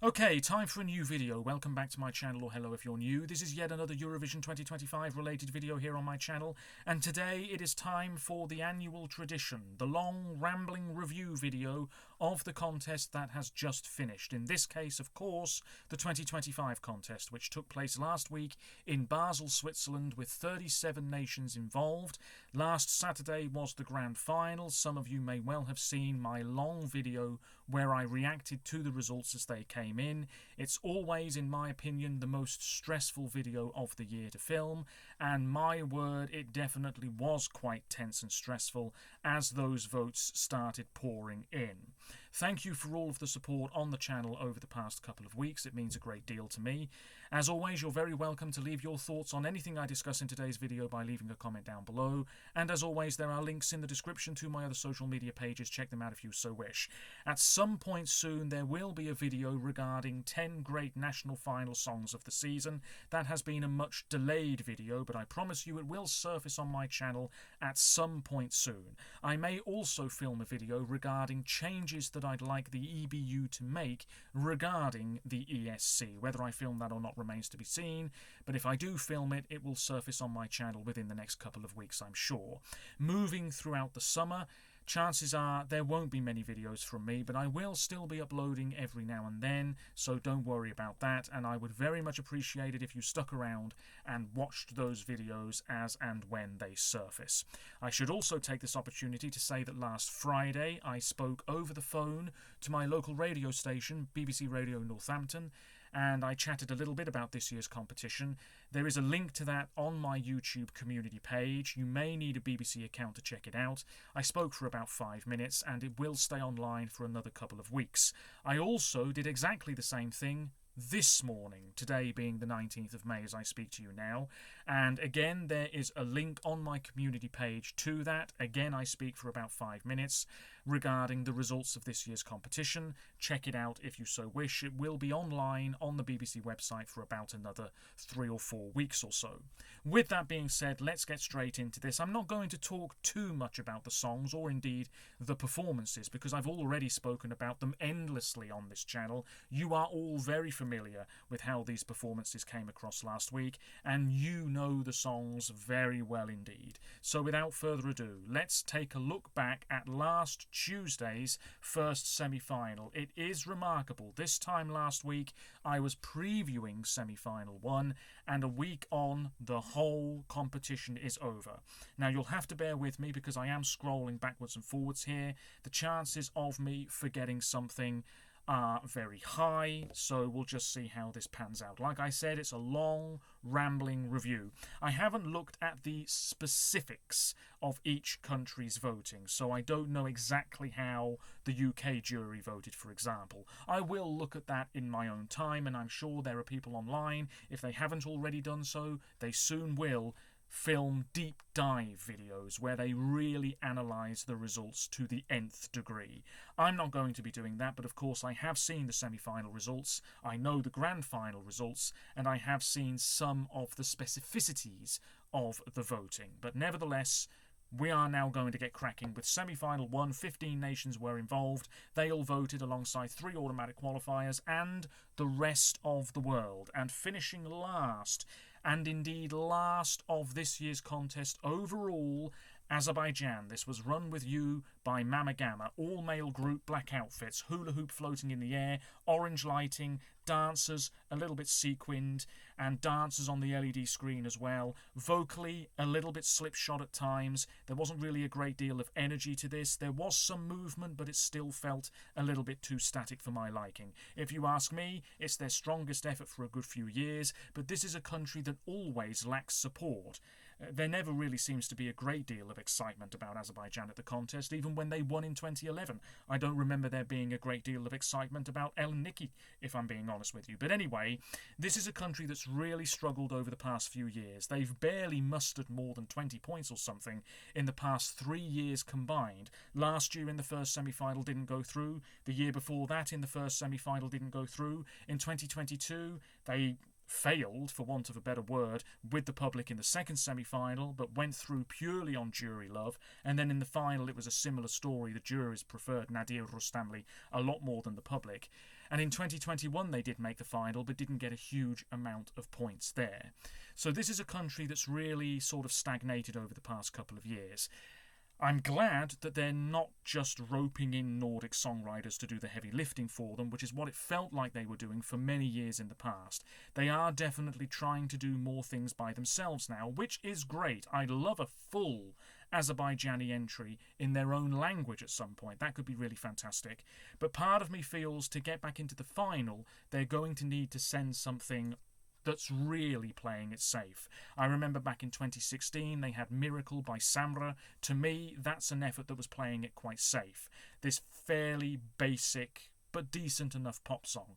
Okay, time for a new video. Welcome back to my channel, or hello if you're new. This is yet another Eurovision 2025 related video here on my channel, and today it is time for the annual tradition, the long, rambling review video of the contest that has just finished. In this case, of course, the 2025 contest, which took place last week in Basel, Switzerland, with 37 nations involved. Last Saturday was the grand final. Some of you may well have seen my long video where I reacted to the results as they came in. It's always, in my opinion, the most stressful video of the year to film, and my word, it definitely was quite tense and stressful as those votes started pouring in. Thank you for all of the support on the channel over the past couple of weeks. It means a great deal to me. As always, you're very welcome to leave your thoughts on anything I discuss in today's video by leaving a comment down below. And as always, there are links in the description to my other social media pages. Check them out if you so wish. At some point soon, there will be a video regarding 10 great national final songs of the season. That has been a much delayed video, but I promise you it will surface on my channel at some point soon. I may also film a video regarding changes that I'd like the EBU to make regarding the ESC. Whether I film that or not remains to be seen, but if I do film it, it will surface on my channel within the next couple of weeks, I'm sure. Moving throughout the summer, chances are there won't be many videos from me, but I will still be uploading every now and then, so don't worry about that, and I would very much appreciate it if you stuck around and watched those videos as and when they surface. I should also take this opportunity to say that last Friday I spoke over the phone to my local radio station, BBC Radio Northampton, and I chatted a little bit about this year's competition. There is a link to that on my YouTube community page. You may need a BBC account to check it out. I spoke for about 5 minutes, and it will stay online for another couple of weeks. I also did exactly the same thing this morning, today being the 19th of May as I speak to you now, and again there is a link on my community page to that. Again, I speak for about 5 minutes regarding the results of this year's competition. Check it out if you so wish. It will be online on the BBC website for about another 3 or 4 weeks or so. With that being said, let's get straight into this. I'm not going to talk too much about the songs or indeed the performances, because I've already spoken about them endlessly on this channel. You are all very familiar with how these performances came across last week, and you know the songs very well indeed. So without further ado, let's take a look back at last Tuesday's first semi-final. It is remarkable. This time last week I was previewing semi-final 1, and a week on, the whole competition is over. Now you'll have to bear with me because I am scrolling backwards and forwards here. The chances of me forgetting something are very high, so we'll just see how this pans out. Like I said, it's a long, rambling review. I haven't looked at the specifics of each country's voting, so I don't know exactly how the UK jury voted, for example. I will look at that in my own time, and I'm sure there are people online, if they haven't already done so, they soon will, film deep dive videos where they really analyse the results to the nth degree. I'm not going to be doing that, but of course I have seen the semi-final results, I know the grand final results, and I have seen some of the specificities of the voting. But nevertheless, we are now going to get cracking with semi-final 1. 15 nations were involved. They all voted alongside 3 automatic qualifiers and the rest of the world. And finishing last, and indeed last of this year's contest overall, Azerbaijan. This was run with you by Mama Gamma. All-male group, black outfits, hula hoop floating in the air, orange lighting, dancers, a little bit sequined, and dancers on the LED screen as well. Vocally, a little bit slipshod at times. There wasn't really a great deal of energy to this. There was some movement, but it still felt a little bit too static for my liking. If you ask me, it's their strongest effort for a good few years, but this is a country that always lacks support. There never really seems to be a great deal of excitement about Azerbaijan at the contest, even when they won in 2011. I don't remember there being a great deal of excitement about El Niki, if I'm being honest with you. But anyway, this is a country that's really struggled over the past few years. They've barely mustered more than 20 points or something in the past 3 years combined. Last year in the first semi-final didn't go through. The year before that in the first semi-final didn't go through. In 2022, they failed, for want of a better word, with the public in the second semi-final, but went through purely on jury love, and then in the final it was a similar story. The jurors preferred Nadir Rustamli a lot more than the public. And in 2021 they did make the final, but didn't get a huge amount of points there. So this is a country that's really sort of stagnated over the past couple of years. I'm glad that they're not just roping in Nordic songwriters to do the heavy lifting for them, which is what it felt like they were doing for many years in the past. They are definitely trying to do more things by themselves now, which is great. I'd love a full Azerbaijani entry in their own language at some point. That could be really fantastic. But part of me feels to get back into the final, they're going to need to send something that's really playing it safe. I remember back in 2016 they had Miracle by Samra. To me, that's an effort that was playing it quite safe. This fairly basic but decent enough pop song.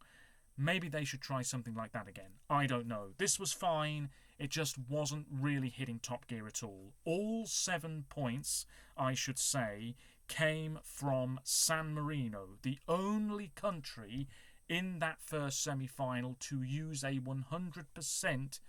Maybe they should try something like that again. I don't know. This was fine. It just wasn't really hitting top gear at all. All 7 points, I should say, came from San Marino, the only country in that first semi-final to use a 100%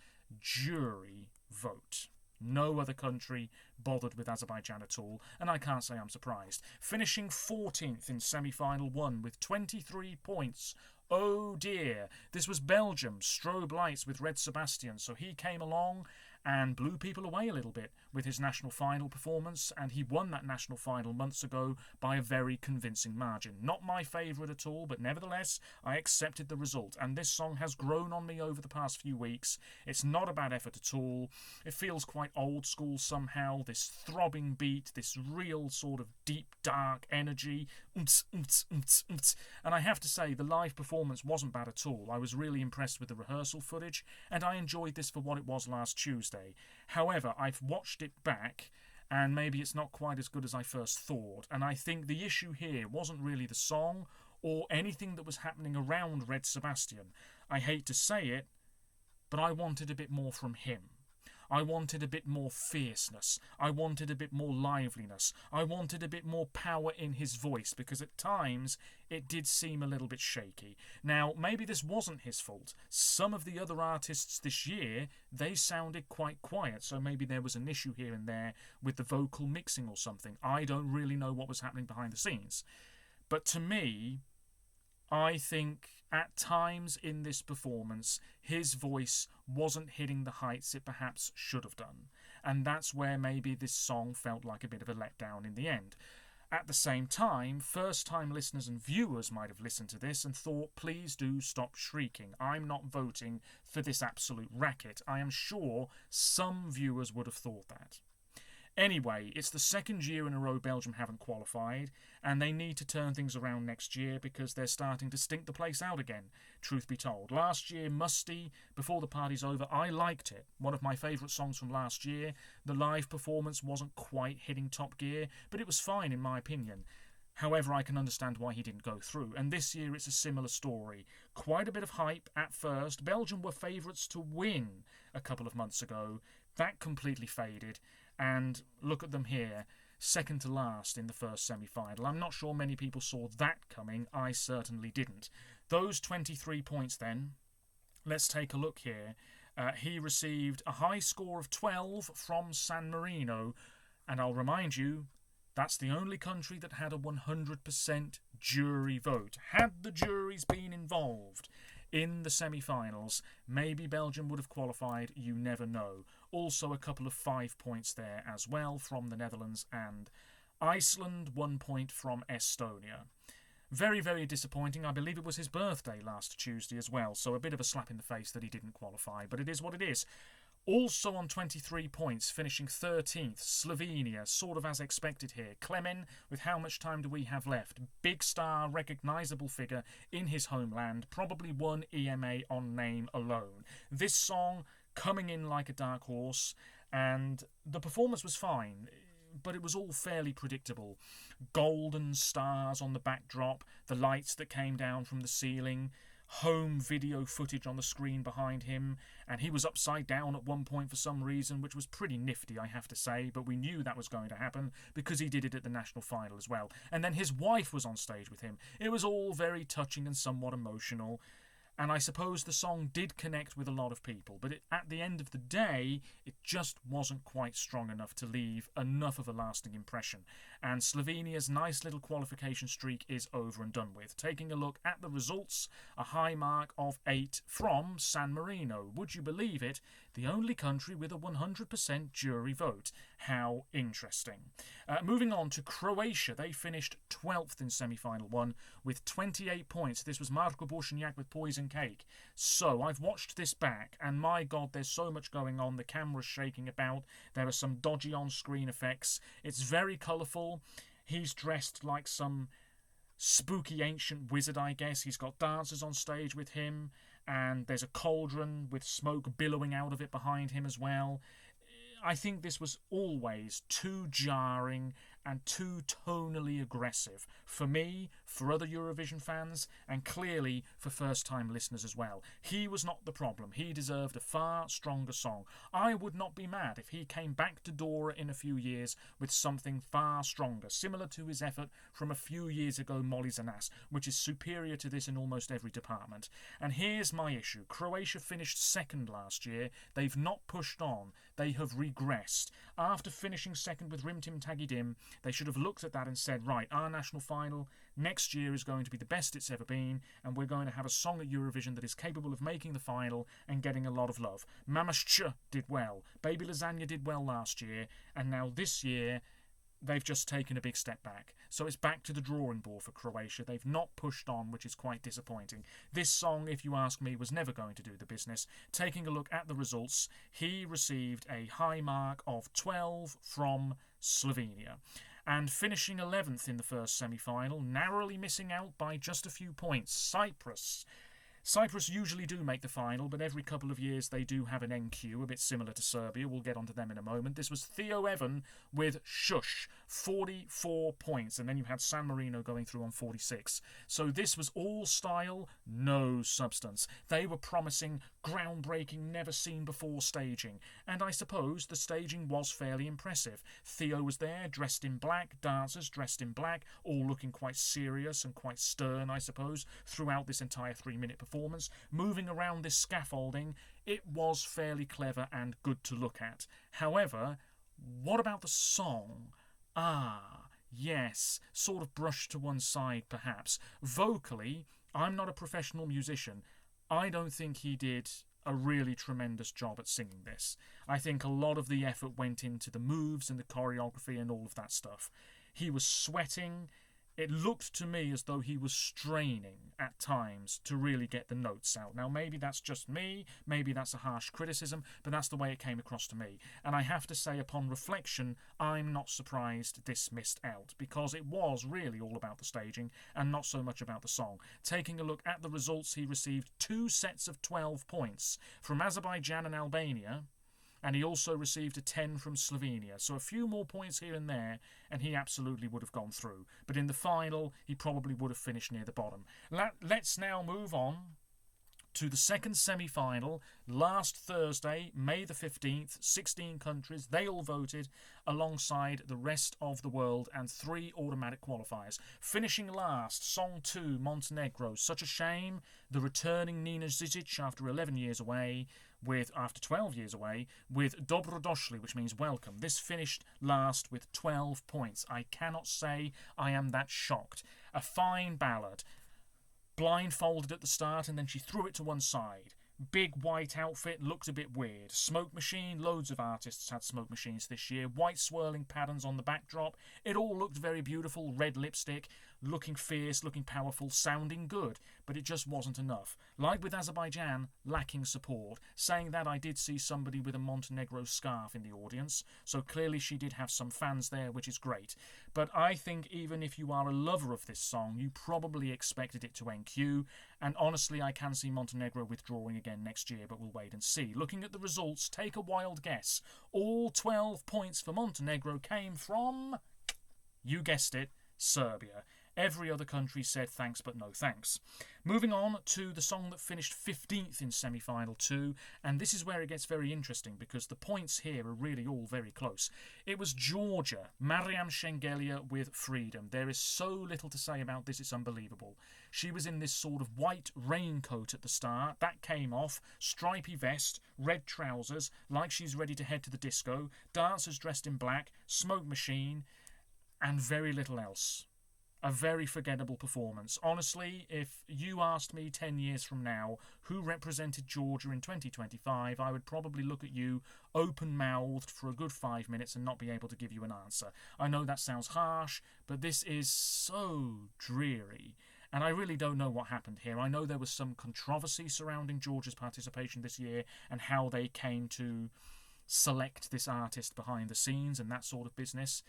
jury vote. No other country bothered with Azerbaijan at all, and I can't say I'm surprised. Finishing 14th in semi-final 1 with 23 points. Oh dear, this was Belgium, Strobe Lights with Red Sebastian, so he came along and blew people away a little bit with his national final performance, and he won that national final months ago by a very convincing margin. Not my favourite at all, but nevertheless, I accepted the result, and this song has grown on me over the past few weeks. It's not a bad effort at all. It feels quite old school somehow, this throbbing beat, this real sort of deep, dark energy, and I have to say, the live performance wasn't bad at all. I was really impressed with the rehearsal footage, and I enjoyed this for what it was last Tuesday. However, I've watched it back, and maybe it's not quite as good as I first thought, and I think the issue here wasn't really the song or anything that was happening around Red Sebastian. I hate to say it, but I wanted a bit more from him. I wanted a bit more fierceness. I wanted a bit more liveliness. I wanted a bit more power in his voice, because at times it did seem a little bit shaky. Now, maybe this wasn't his fault. Some of the other artists this year, they sounded quite quiet, so maybe there was an issue here and there with the vocal mixing or something. I don't really know what was happening behind the scenes. But to me, I think at times in this performance, his voice wasn't hitting the heights it perhaps should have done. And that's where maybe this song felt like a bit of a letdown in the end. At the same time, first-time listeners and viewers might have listened to this and thought, please do stop shrieking. I'm not voting for this absolute racket. I am sure some viewers would have thought that. Anyway, it's the second year in a row Belgium haven't qualified, and they need to turn things around next year because they're starting to stink the place out again, truth be told. Last year, Musty, Before the Party's Over, I liked it. One of my favourite songs from last year. The live performance wasn't quite hitting top gear, but it was fine in my opinion. However, I can understand why he didn't go through. And this year it's a similar story. Quite a bit of hype at first. Belgium were favourites to win a couple of months ago. That completely faded. And look at them here, second to last in the first semi-final. I'm not sure many people saw that coming. I certainly didn't. Those 23 points then, let's take a look here. He received a high score of 12 from San Marino. And I'll remind you, that's the only country that had a 100% jury vote. Had the juries been involved in the semi-finals, maybe Belgium would have qualified, you never know. Also a couple of 5 points there as well from the Netherlands and Iceland, 1 point from Estonia. Very, very disappointing. I believe it was his birthday last Tuesday as well, so a bit of a slap in the face that he didn't qualify, but it is what it is. Also on 23 points, finishing 13th, Slovenia, sort of as expected here. Klemen, with how much time do we have left? Big star, recognisable figure in his homeland, probably won EMA on name alone. This song coming in like a dark horse, and the performance was fine, but it was all fairly predictable. Golden stars on the backdrop, the lights that came down from the ceiling, home video footage on the screen behind him, and he was upside down at one point for some reason, which was pretty nifty, I have to say, but we knew that was going to happen because he did it at the national final as well. And then his wife was on stage with him. It was all very touching and somewhat emotional, and I suppose the song did connect with a lot of people, but at the end of the day, it just wasn't quite strong enough to leave enough of a lasting impression. and Slovenia's nice little qualification streak is over and done with. Taking a look at the results, a high mark of 8 from San Marino. Would you believe it? The only country with a 100% jury vote. How interesting. Moving on to Croatia, they finished 12th in semi-final 1 with 28 points. This was Marko Bošnjak with Poison Cake. So I've watched this back, and my God, there's so much going on. The camera's shaking about. There are some dodgy on-screen effects. It's very colourful. He's dressed like some spooky ancient wizard, I guess. He's got dancers on stage with him, and there's a cauldron with smoke billowing out of it behind him as well. I think this was always too jarring and too tonally aggressive for me, for other Eurovision fans, and clearly for first-time listeners as well. He was not the problem. He deserved a far stronger song. I would not be mad if he came back to Dora in a few years with something far stronger, similar to his effort from a few years ago, Molly Zanas, which is superior to this in almost every department. And here's my issue. Croatia finished second last year. They've not pushed on. They have regressed. After finishing second with Rim Tim Taggy Dim, they should have looked at that and said, right, our national final next year is going to be the best it's ever been, and we're going to have a song at Eurovision that is capable of making the final and getting a lot of love. Mamaszcze did well. Baby Lasagna did well last year, and now this year they've just taken a big step back. So it's back to the drawing board for Croatia. They've not pushed on, which is quite disappointing. This song, if you ask me, was never going to do the business. Taking a look at the results, he received a high mark of 12 from Slovenia. And finishing 11th in the first semi-final, narrowly missing out by just a few points, Cyprus. Cyprus usually do make the final, but every couple of years they do have an NQ, a bit similar to Serbia. We'll get onto them in a moment. This was Theo Evan with Shush, 44 points, and then you had San Marino going through on 46. So this was all style, no substance. They were promising groundbreaking, never-seen-before staging, and I suppose the staging was fairly impressive. Theo was there, dressed in black, dancers dressed in black, all looking quite serious and quite stern, I suppose, throughout this entire 3-minute performance. Moving around this scaffolding, it was fairly clever and good to look at. However, what about the song? Yes, sort of brushed to one side perhaps. Vocally, I'm not a professional musician. I don't think he did a really tremendous job at singing this. I think a lot of the effort went into the moves and the choreography and all of that stuff. He was sweating. It looked to me as though he was straining at times to really get the notes out. Now, maybe that's just me, maybe that's a harsh criticism, but that's the way it came across to me. And I have to say, upon reflection, I'm not surprised this missed out, because it was really all about the staging and not so much about the song. Taking a look at the results, he received 2 sets of 12 points from Azerbaijan and Albania, and he also received a 10 from Slovenia. So a few more points here and there, and he absolutely would have gone through. But in the final, he probably would have finished near the bottom. Let's now move on to the second semi-final. Last Thursday, May the 15th, 16 countries, they all voted alongside the rest of the world and 3 automatic qualifiers. Finishing last, Song 2, Montenegro. Such a shame. The returning Nina Zizic after 11 years away, after 12 years away, with Dobrodošli, which means welcome. This finished last with 12 points. I cannot say I am that shocked. A fine ballad. Blindfolded at the start, and then she threw it to one side. Big white outfit, looked a bit weird. Smoke machine, loads of artists had smoke machines this year. White swirling patterns on the backdrop. It all looked very beautiful. Red lipstick, looking fierce, looking powerful, sounding good. But it just wasn't enough. Like with Azerbaijan, lacking support. Saying that, I did see somebody with a Montenegro scarf in the audience, so clearly she did have some fans there, which is great. But I think even if you are a lover of this song, you probably expected it to NQ, and honestly I can see Montenegro withdrawing again next year, but we'll wait and see. Looking at the results, take a wild guess. All 12 points for Montenegro came from, you guessed it, Serbia. Every other country said thanks but no thanks. Moving on to the song that finished 15th in semi-final 2, and this is where it gets very interesting because the points here are really all very close. It was Georgia, Mariam Shengelia with Freedom. There is so little to say about this, it's unbelievable. She was in this sort of white raincoat at the start, that came off, stripy vest, red trousers, like she's ready to head to the disco, dancers dressed in black, smoke machine. and very little else. A very forgettable performance. Honestly, if you asked me 10 years from now who represented Georgia in 2025, I would probably look at you open-mouthed for a good 5 minutes and not be able to give you an answer. I know that sounds harsh, but this is so dreary. And I really don't know what happened here. I know there was some controversy surrounding Georgia's participation this year and how they came to select this artist behind the scenes and that sort of business.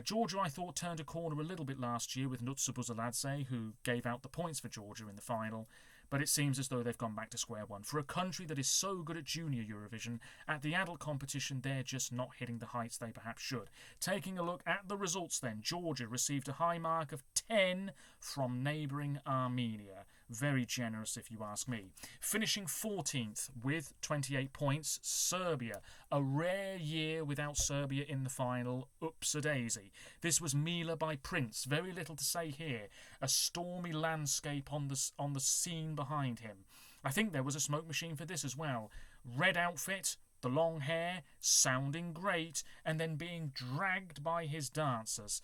Georgia, I thought, turned a corner a little bit last year with Nutsa Buzaladze, who gave out the points for Georgia in the final, but it seems as though they've gone back to square one. For a country that is so good at junior Eurovision, at the adult competition they're just not hitting the heights they perhaps should. Taking a look at the results then, Georgia received a high mark of 10 from neighbouring Armenia. Very generous if you ask me. Finishing 14th with 28 points, Serbia. A rare year without Serbia in the final. Oops-a-daisy. This was Mila by Prince. Very little to say here. A stormy landscape on the scene behind him. I think there was a smoke machine for this as well. Red outfit, the long hair, sounding great, and then being dragged by his dancers.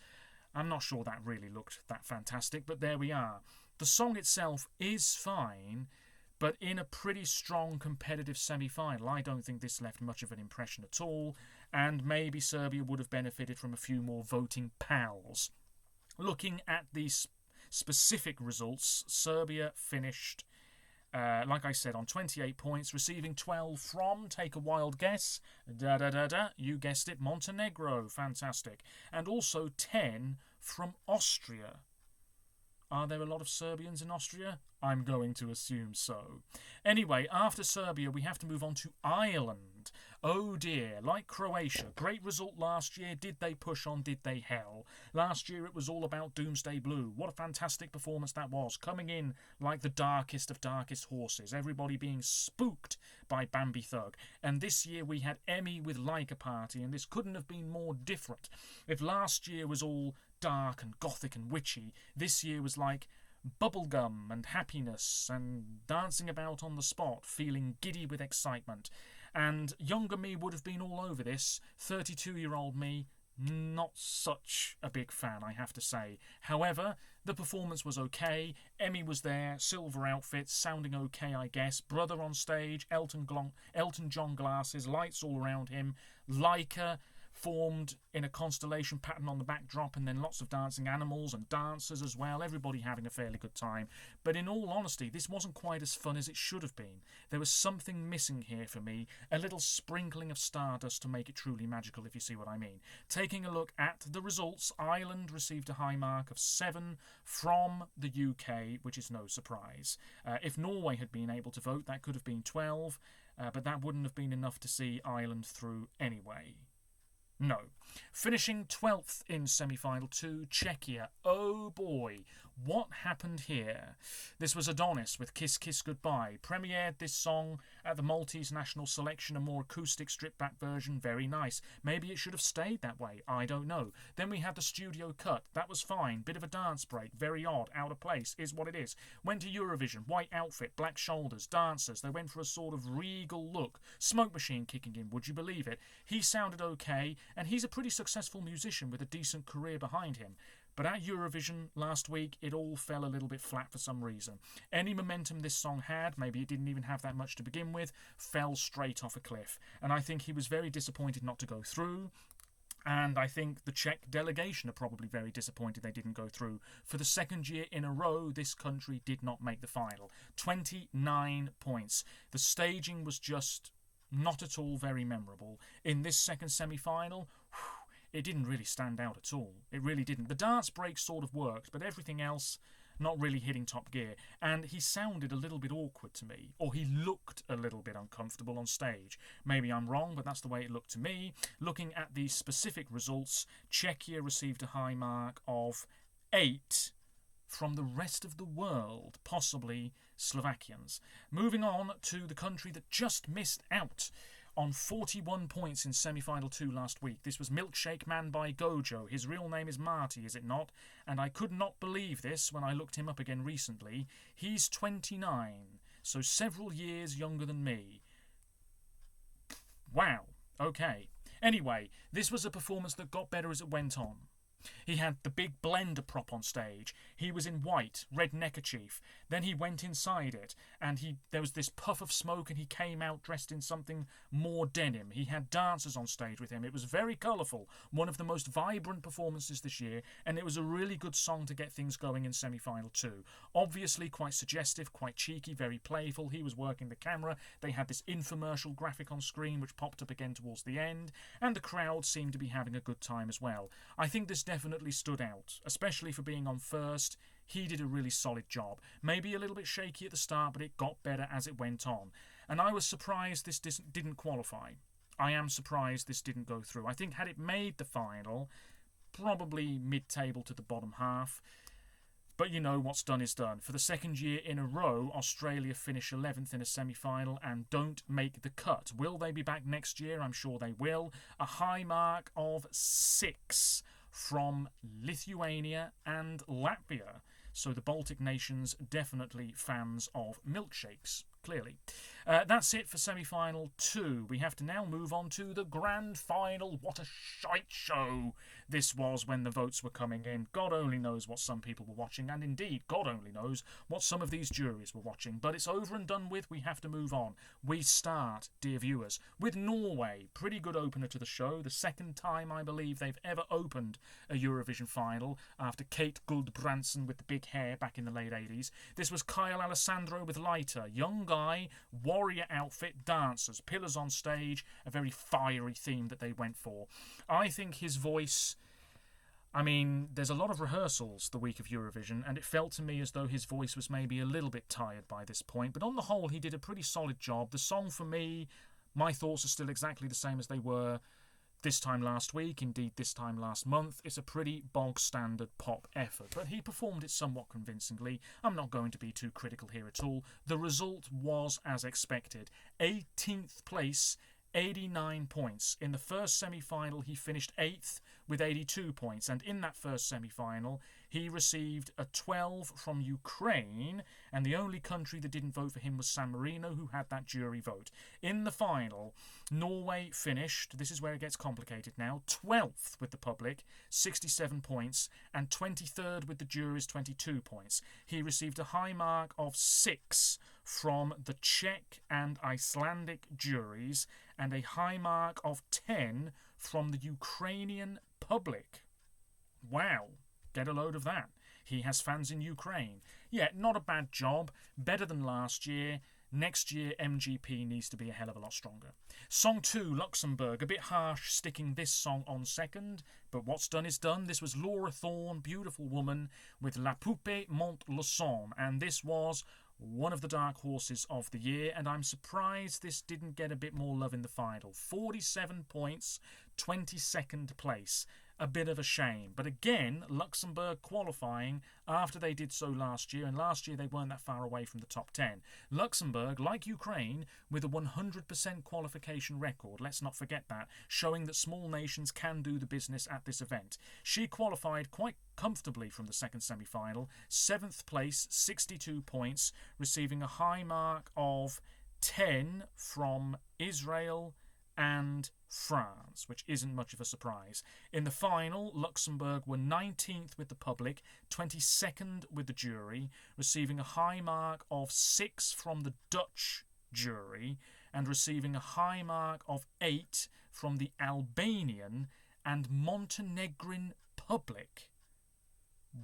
I'm not sure that really looked that fantastic, but there we are. The song itself is fine, but in a pretty strong competitive semi-final, I don't think this left much of an impression at all, and maybe Serbia would have benefited from a few more voting pals. Looking at the specific results, Serbia finished, like I said, on 28 points, receiving 12 from, take a wild guess, you guessed it, Montenegro, fantastic, and also 10 from Austria. Are there a lot of Serbians in Austria? I'm going to assume so. Anyway, after Serbia, we have to move on to Ireland. Oh dear, like Croatia, great result last year. Did they push on? Did they hell? Last year it was all about Doomsday Blue. What a fantastic performance that was. Coming in like the darkest of darkest horses. Everybody being spooked by Bambi Thug. And this year we had Emmy with Like a Party, and this couldn't have been more different. If last year was all dark and gothic and witchy, this year was like bubblegum and happiness and dancing about on the spot, feeling giddy with excitement. And younger me would have been all over this. 32-year-old me, not such a big fan, I have to say. However, the performance was okay. Emmy was there, silver outfit, sounding okay, I guess. Brother on stage, Elton John glasses, lights all around him. Leica formed in a constellation pattern on the backdrop, and then lots of dancing animals and dancers as well, everybody having a fairly good time. But in all honesty, this wasn't quite as fun as it should have been. There was something missing here for me, a little sprinkling of stardust to make it truly magical, if you see what I mean. Taking a look at the results, Ireland received a high mark of 7 from the UK, which is no surprise. If Norway had been able to vote, that could have been 12, but that wouldn't have been enough to see Ireland through anyway. No. Finishing 12th in semi-final 2, Czechia. Oh boy, what happened here? This was Adonis with Kiss Kiss Goodbye. Premiered this song at the Maltese National Selection, a more acoustic stripped-back version. Very nice. Maybe it should have stayed that way. I don't know. Then we had the studio cut. That was fine. Bit of a dance break. Very odd. Out of place. Is what it is. Went to Eurovision. White outfit. Black shoulders. Dancers. They went for a sort of regal look. Smoke machine kicking in. Would you believe it? He sounded okay, and he's a pretty successful musician with a decent career behind him. But at Eurovision last week, it all fell a little bit flat for some reason. Any momentum this song had, maybe it didn't even have that much to begin with, fell straight off a cliff. And I think he was very disappointed not to go through. And I think the Czech delegation are probably very disappointed they didn't go through. For the second year in a row, this country did not make the final. 29 points. The staging was just not at all very memorable. In this second semi-final, it didn't really stand out at all. It really didn't. The dance break sort of worked, but everything else not really hitting top gear. And he sounded a little bit awkward to me, or he looked a little bit uncomfortable on stage. Maybe I'm wrong, but that's the way it looked to me. Looking at the specific results, Czechia received a high mark of 8 from the rest of the world, possibly Slovakians. Moving on to the country that just missed out on 41 points in semi-final 2 last week. This was Milkshake Man by Gojo. His real name is Marty, is it not? And I could not believe this when I looked him up again recently. He's 29, so several years younger than me. Wow, okay. Anyway, this was a performance that got better as it went on. He had the big blender prop on stage. He was in white, red neckerchief. Then he went inside it, and there was this puff of smoke, and he came out dressed in something more denim. He had dancers on stage with him. It was very colourful, one of the most vibrant performances this year, and it was a really good song to get things going in semi-final 2. Obviously quite suggestive, quite cheeky, very playful. He was working the camera. They had this infomercial graphic on screen which popped up again towards the end, and the crowd seemed to be having a good time as well. I think this definitely stood out, especially for being on first. He did a really solid job. Maybe a little bit shaky at the start, but it got better as it went on. And I was surprised this didn't qualify. I am surprised this didn't go through. I think had it made the final, probably mid-table to the bottom half. But you know, what's done is done. For the second year in a row, Australia finish 11th in a semi-final and don't make the cut. Will they be back next year? I'm sure they will. A high mark of 6 from Lithuania and Latvia. So the Baltic nations definitely fans of milkshakes, clearly. That's it for semi-final 2. We have to now move on to the grand final. What a shite show this was when the votes were coming in. God only knows what some people were watching, and indeed, God only knows what some of these juries were watching. But it's over and done with. We have to move on. We start, dear viewers, with Norway. Pretty good opener to the show. The second time, I believe, they've ever opened a Eurovision final after Kate Gulbrandsen with the big hair back in the late 80s. This was Kyle Alessandro with Lighter. Young guy, warrior outfit, dancers, pillars on stage, a very fiery theme that they went for. I think his voice, I mean, there's a lot of rehearsals the week of Eurovision, and it felt to me as though his voice was maybe a little bit tired by this point, but on the whole he did a pretty solid job. The song, for me, my thoughts are still exactly the same as they were this time last week, indeed this time last month. It's a pretty bog-standard pop effort, but he performed it somewhat convincingly. I'm not going to be too critical here at all. The result was as expected. 18th place, 89 points. In the first semi-final, he finished 8th with 82 points, and in that first semi-final, he received a 12 from Ukraine, and the only country that didn't vote for him was San Marino, who had that jury vote. In the final, Norway finished, this is where it gets complicated now, 12th with the public, 67 points, and 23rd with the juries, 22 points. He received a high mark of 6 from the Czech and Icelandic juries, and a high mark of 10 from the Ukrainian public. Wow, get a load of that. He has fans in Ukraine. Yeah, not a bad job. Better than last year. Next year, MGP needs to be a hell of a lot stronger. Song 2, Luxembourg. A bit harsh sticking this song on second, but what's done is done. This was Laura Thorne, Beautiful Woman, with La Poupée Monte le Son, and this was one of the dark horses of the year, and I'm surprised this didn't get a bit more love in the final. 47 points, 22nd place. A bit of a shame. But again, Luxembourg qualifying after they did so last year, and last year they weren't that far away from the top 10. Luxembourg, like Ukraine, with a 100% qualification record, let's not forget that, showing that small nations can do the business at this event. She qualified quite comfortably from the second semi-final, 7th place, 62 points, receiving a high mark of 10 from Israel and France, which isn't much of a surprise. In the final, Luxembourg were 19th with the public, 22nd with the jury, receiving a high mark of 6 from the Dutch jury, and receiving a high mark of 8 from the Albanian and Montenegrin public.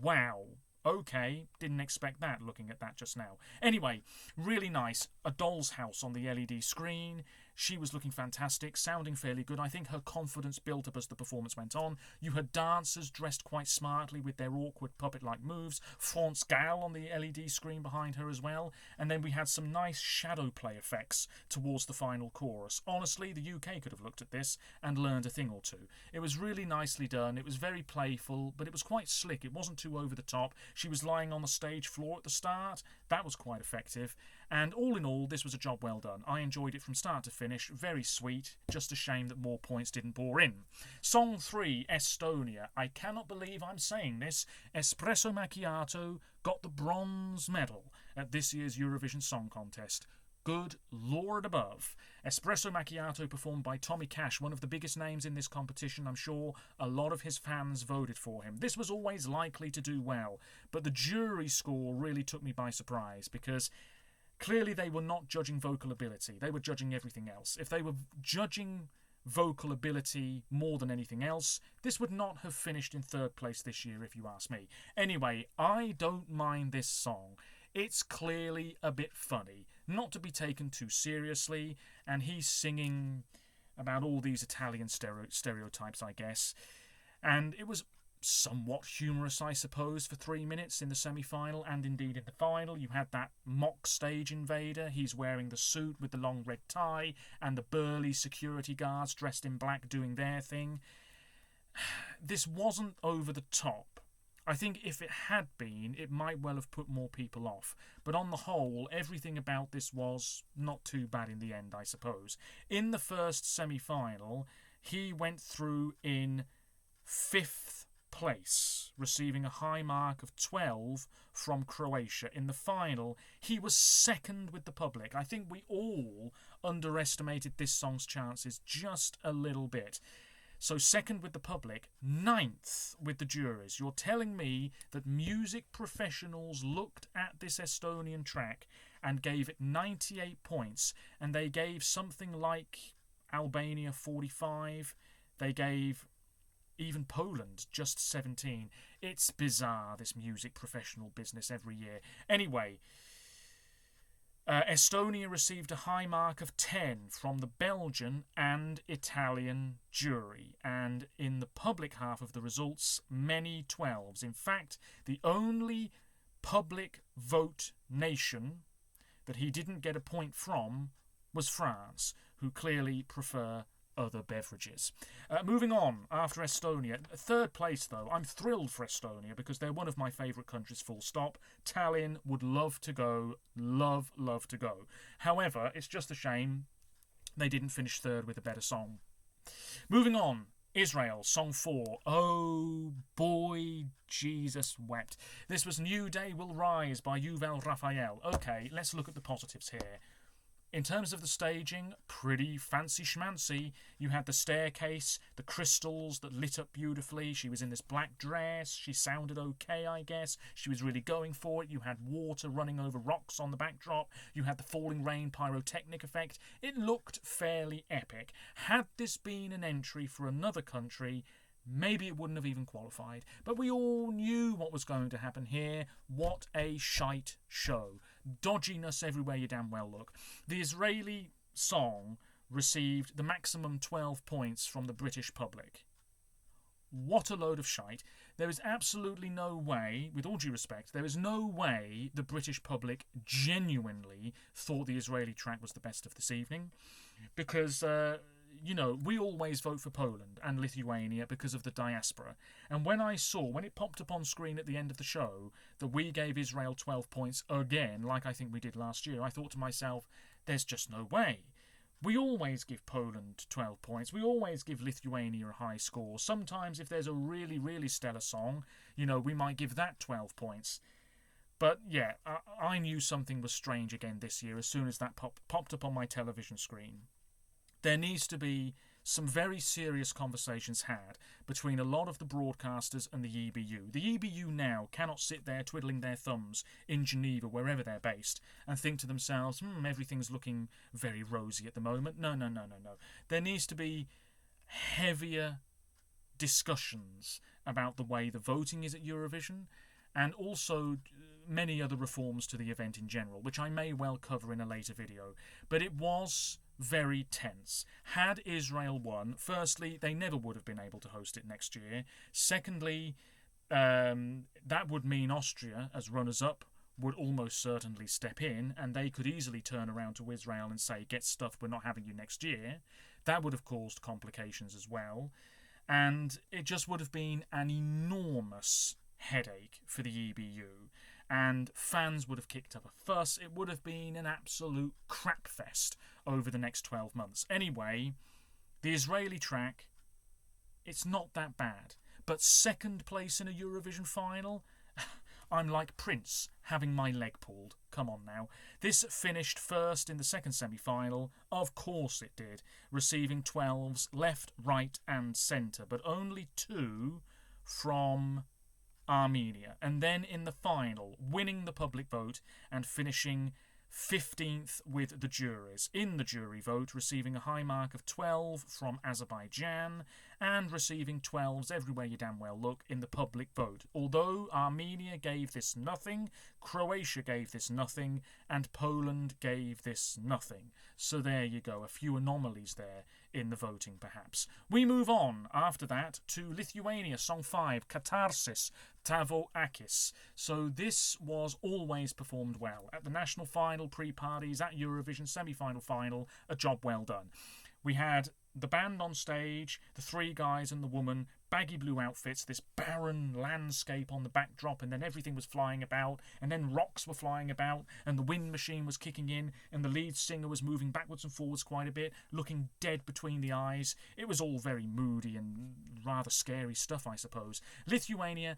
Wow. Okay, didn't expect that looking at that just now. Anyway, really nice. A doll's house on the LED screen. She was looking fantastic, sounding fairly good. I think her confidence built up as the performance went on. You had dancers dressed quite smartly with their awkward puppet-like moves. France Gall on the LED screen behind her as well. And then we had some nice shadow play effects towards the final chorus. Honestly, the UK could have looked at this and learned a thing or two. It was really nicely done. It was very playful, but it was quite slick. It wasn't too over the top. She was lying on the stage floor at the start. That was quite effective. And all in all, this was a job well done. I enjoyed it from start to finish. Very sweet. Just a shame that more points didn't pour in. Song 3, Estonia. I cannot believe I'm saying this. Espresso Macchiato got the bronze medal at this year's Eurovision Song Contest. Good Lord above. Espresso Macchiato performed by Tommy Cash, one of the biggest names in this competition. I'm sure a lot of his fans voted for him. This was always likely to do well, but the jury score really took me by surprise because clearly they were not judging vocal ability. They were judging everything else. If they were judging vocal ability more than anything else, this would not have finished in third place this year, if you ask me. Anyway, I don't mind this song. It's clearly a bit funny, not to be taken too seriously, and he's singing about all these Italian stereotypes, I guess. And it was somewhat humorous, I suppose, for 3 minutes in the semi-final, and indeed in the final. You had that mock stage invader. He's wearing the suit with the long red tie, and the burly security guards dressed in black doing their thing. This wasn't over the top. I think if it had been, it might well have put more people off. But on the whole, everything about this was not too bad in the end, I suppose. In the first semi-final, he went through in 5th place, receiving a high mark of 12 from Croatia. In the final, he was 2nd with the public. I think we all underestimated this song's chances just a little bit. So 2nd with the public, 9th with the juries. You're telling me that music professionals looked at this Estonian track and gave it 98 points, and they gave something like Albania 45. They gave even Poland just 17. It's bizarre, this music professional business every year. Anyway, Estonia received a high mark of 10 from the Belgian and Italian jury, and in the public half of the results, many 12s. In fact, the only public vote nation that he didn't get a point from was France, who clearly prefer other beverages. Moving on, after Estonia, 3rd place though, I'm thrilled for Estonia because they're one of my favourite countries, full stop. Tallinn, would love to go, love to go. However, it's just a shame they didn't finish 3rd with a better song. Moving on, Israel, song 4. Oh boy, Jesus wept. This was New Day Will Rise by Yuval Raphael. Okay, let's look at the positives here. In terms of the staging, pretty fancy schmancy. You had the staircase, the crystals that lit up beautifully. She was in this black dress. She sounded okay, I guess. She was really going for it. You had water running over rocks on the backdrop. You had the falling rain pyrotechnic effect. It looked fairly epic. Had this been an entry for another country, maybe it wouldn't have even qualified. But we all knew what was going to happen here. What a shite show. Dodginess everywhere you damn well look. The Israeli song received the maximum 12 points from the British public. What a load of shite. There is absolutely no way, with all due respect, there is no way the British public genuinely thought the Israeli track was the best of this evening. Because, we always vote for Poland and Lithuania because of the diaspora. And when it popped up on screen at the end of the show, that we gave Israel 12 points again, like I think we did last year, I thought to myself, there's just no way. We always give Poland 12 points. We always give Lithuania a high score. Sometimes if there's a really, really stellar song, we might give that 12 points. But yeah, I knew something was strange again this year as soon as that popped up on my television screen. There needs to be some very serious conversations had between a lot of the broadcasters and the EBU. The EBU now cannot sit there twiddling their thumbs in Geneva, wherever they're based, and think to themselves, everything's looking very rosy at the moment. No. There needs to be heavier discussions about the way the voting is at Eurovision, and also many other reforms to the event in general, which I may well cover in a later video. But it was very tense. Had Israel won, firstly, they never would have been able to host it next year. Secondly, that would mean Austria, as runners-up, would almost certainly step in, and they could easily turn around to Israel and say, get stuffed, we're not having you next year. That would have caused complications as well. And it just would have been an enormous headache for the EBU. And fans would have kicked up a fuss. It would have been an absolute crap fest over the next 12 months. Anyway, the Israeli track, it's not that bad. But 2nd place in a Eurovision final? I'm like Prince, having my leg pulled. Come on now. This finished first in the second semi-final. Of course it did, receiving 12s left, right and centre, but only 2 from Armenia. And then in the final, winning the public vote and finishing 15th with the juries. In the jury vote, receiving a high mark of 12 from Azerbaijan and receiving 12s everywhere you damn well look in the public vote. Although Armenia gave this nothing, Croatia gave this nothing, and Poland gave this nothing. So there you go, a few anomalies there in the voting perhaps. We move on after that to Lithuania, Song 5, Katarsis, Tavo Akis. So this was always performed well. At the national final, pre-parties, at Eurovision, semi-final, final, a job well done. We had the band on stage, the 3 guys and the woman, baggy blue outfits, this barren landscape on the backdrop, and then everything was flying about, and then rocks were flying about, and the wind machine was kicking in, and the lead singer was moving backwards and forwards quite a bit, looking dead between the eyes. It was all very moody and rather scary stuff, I suppose. Lithuania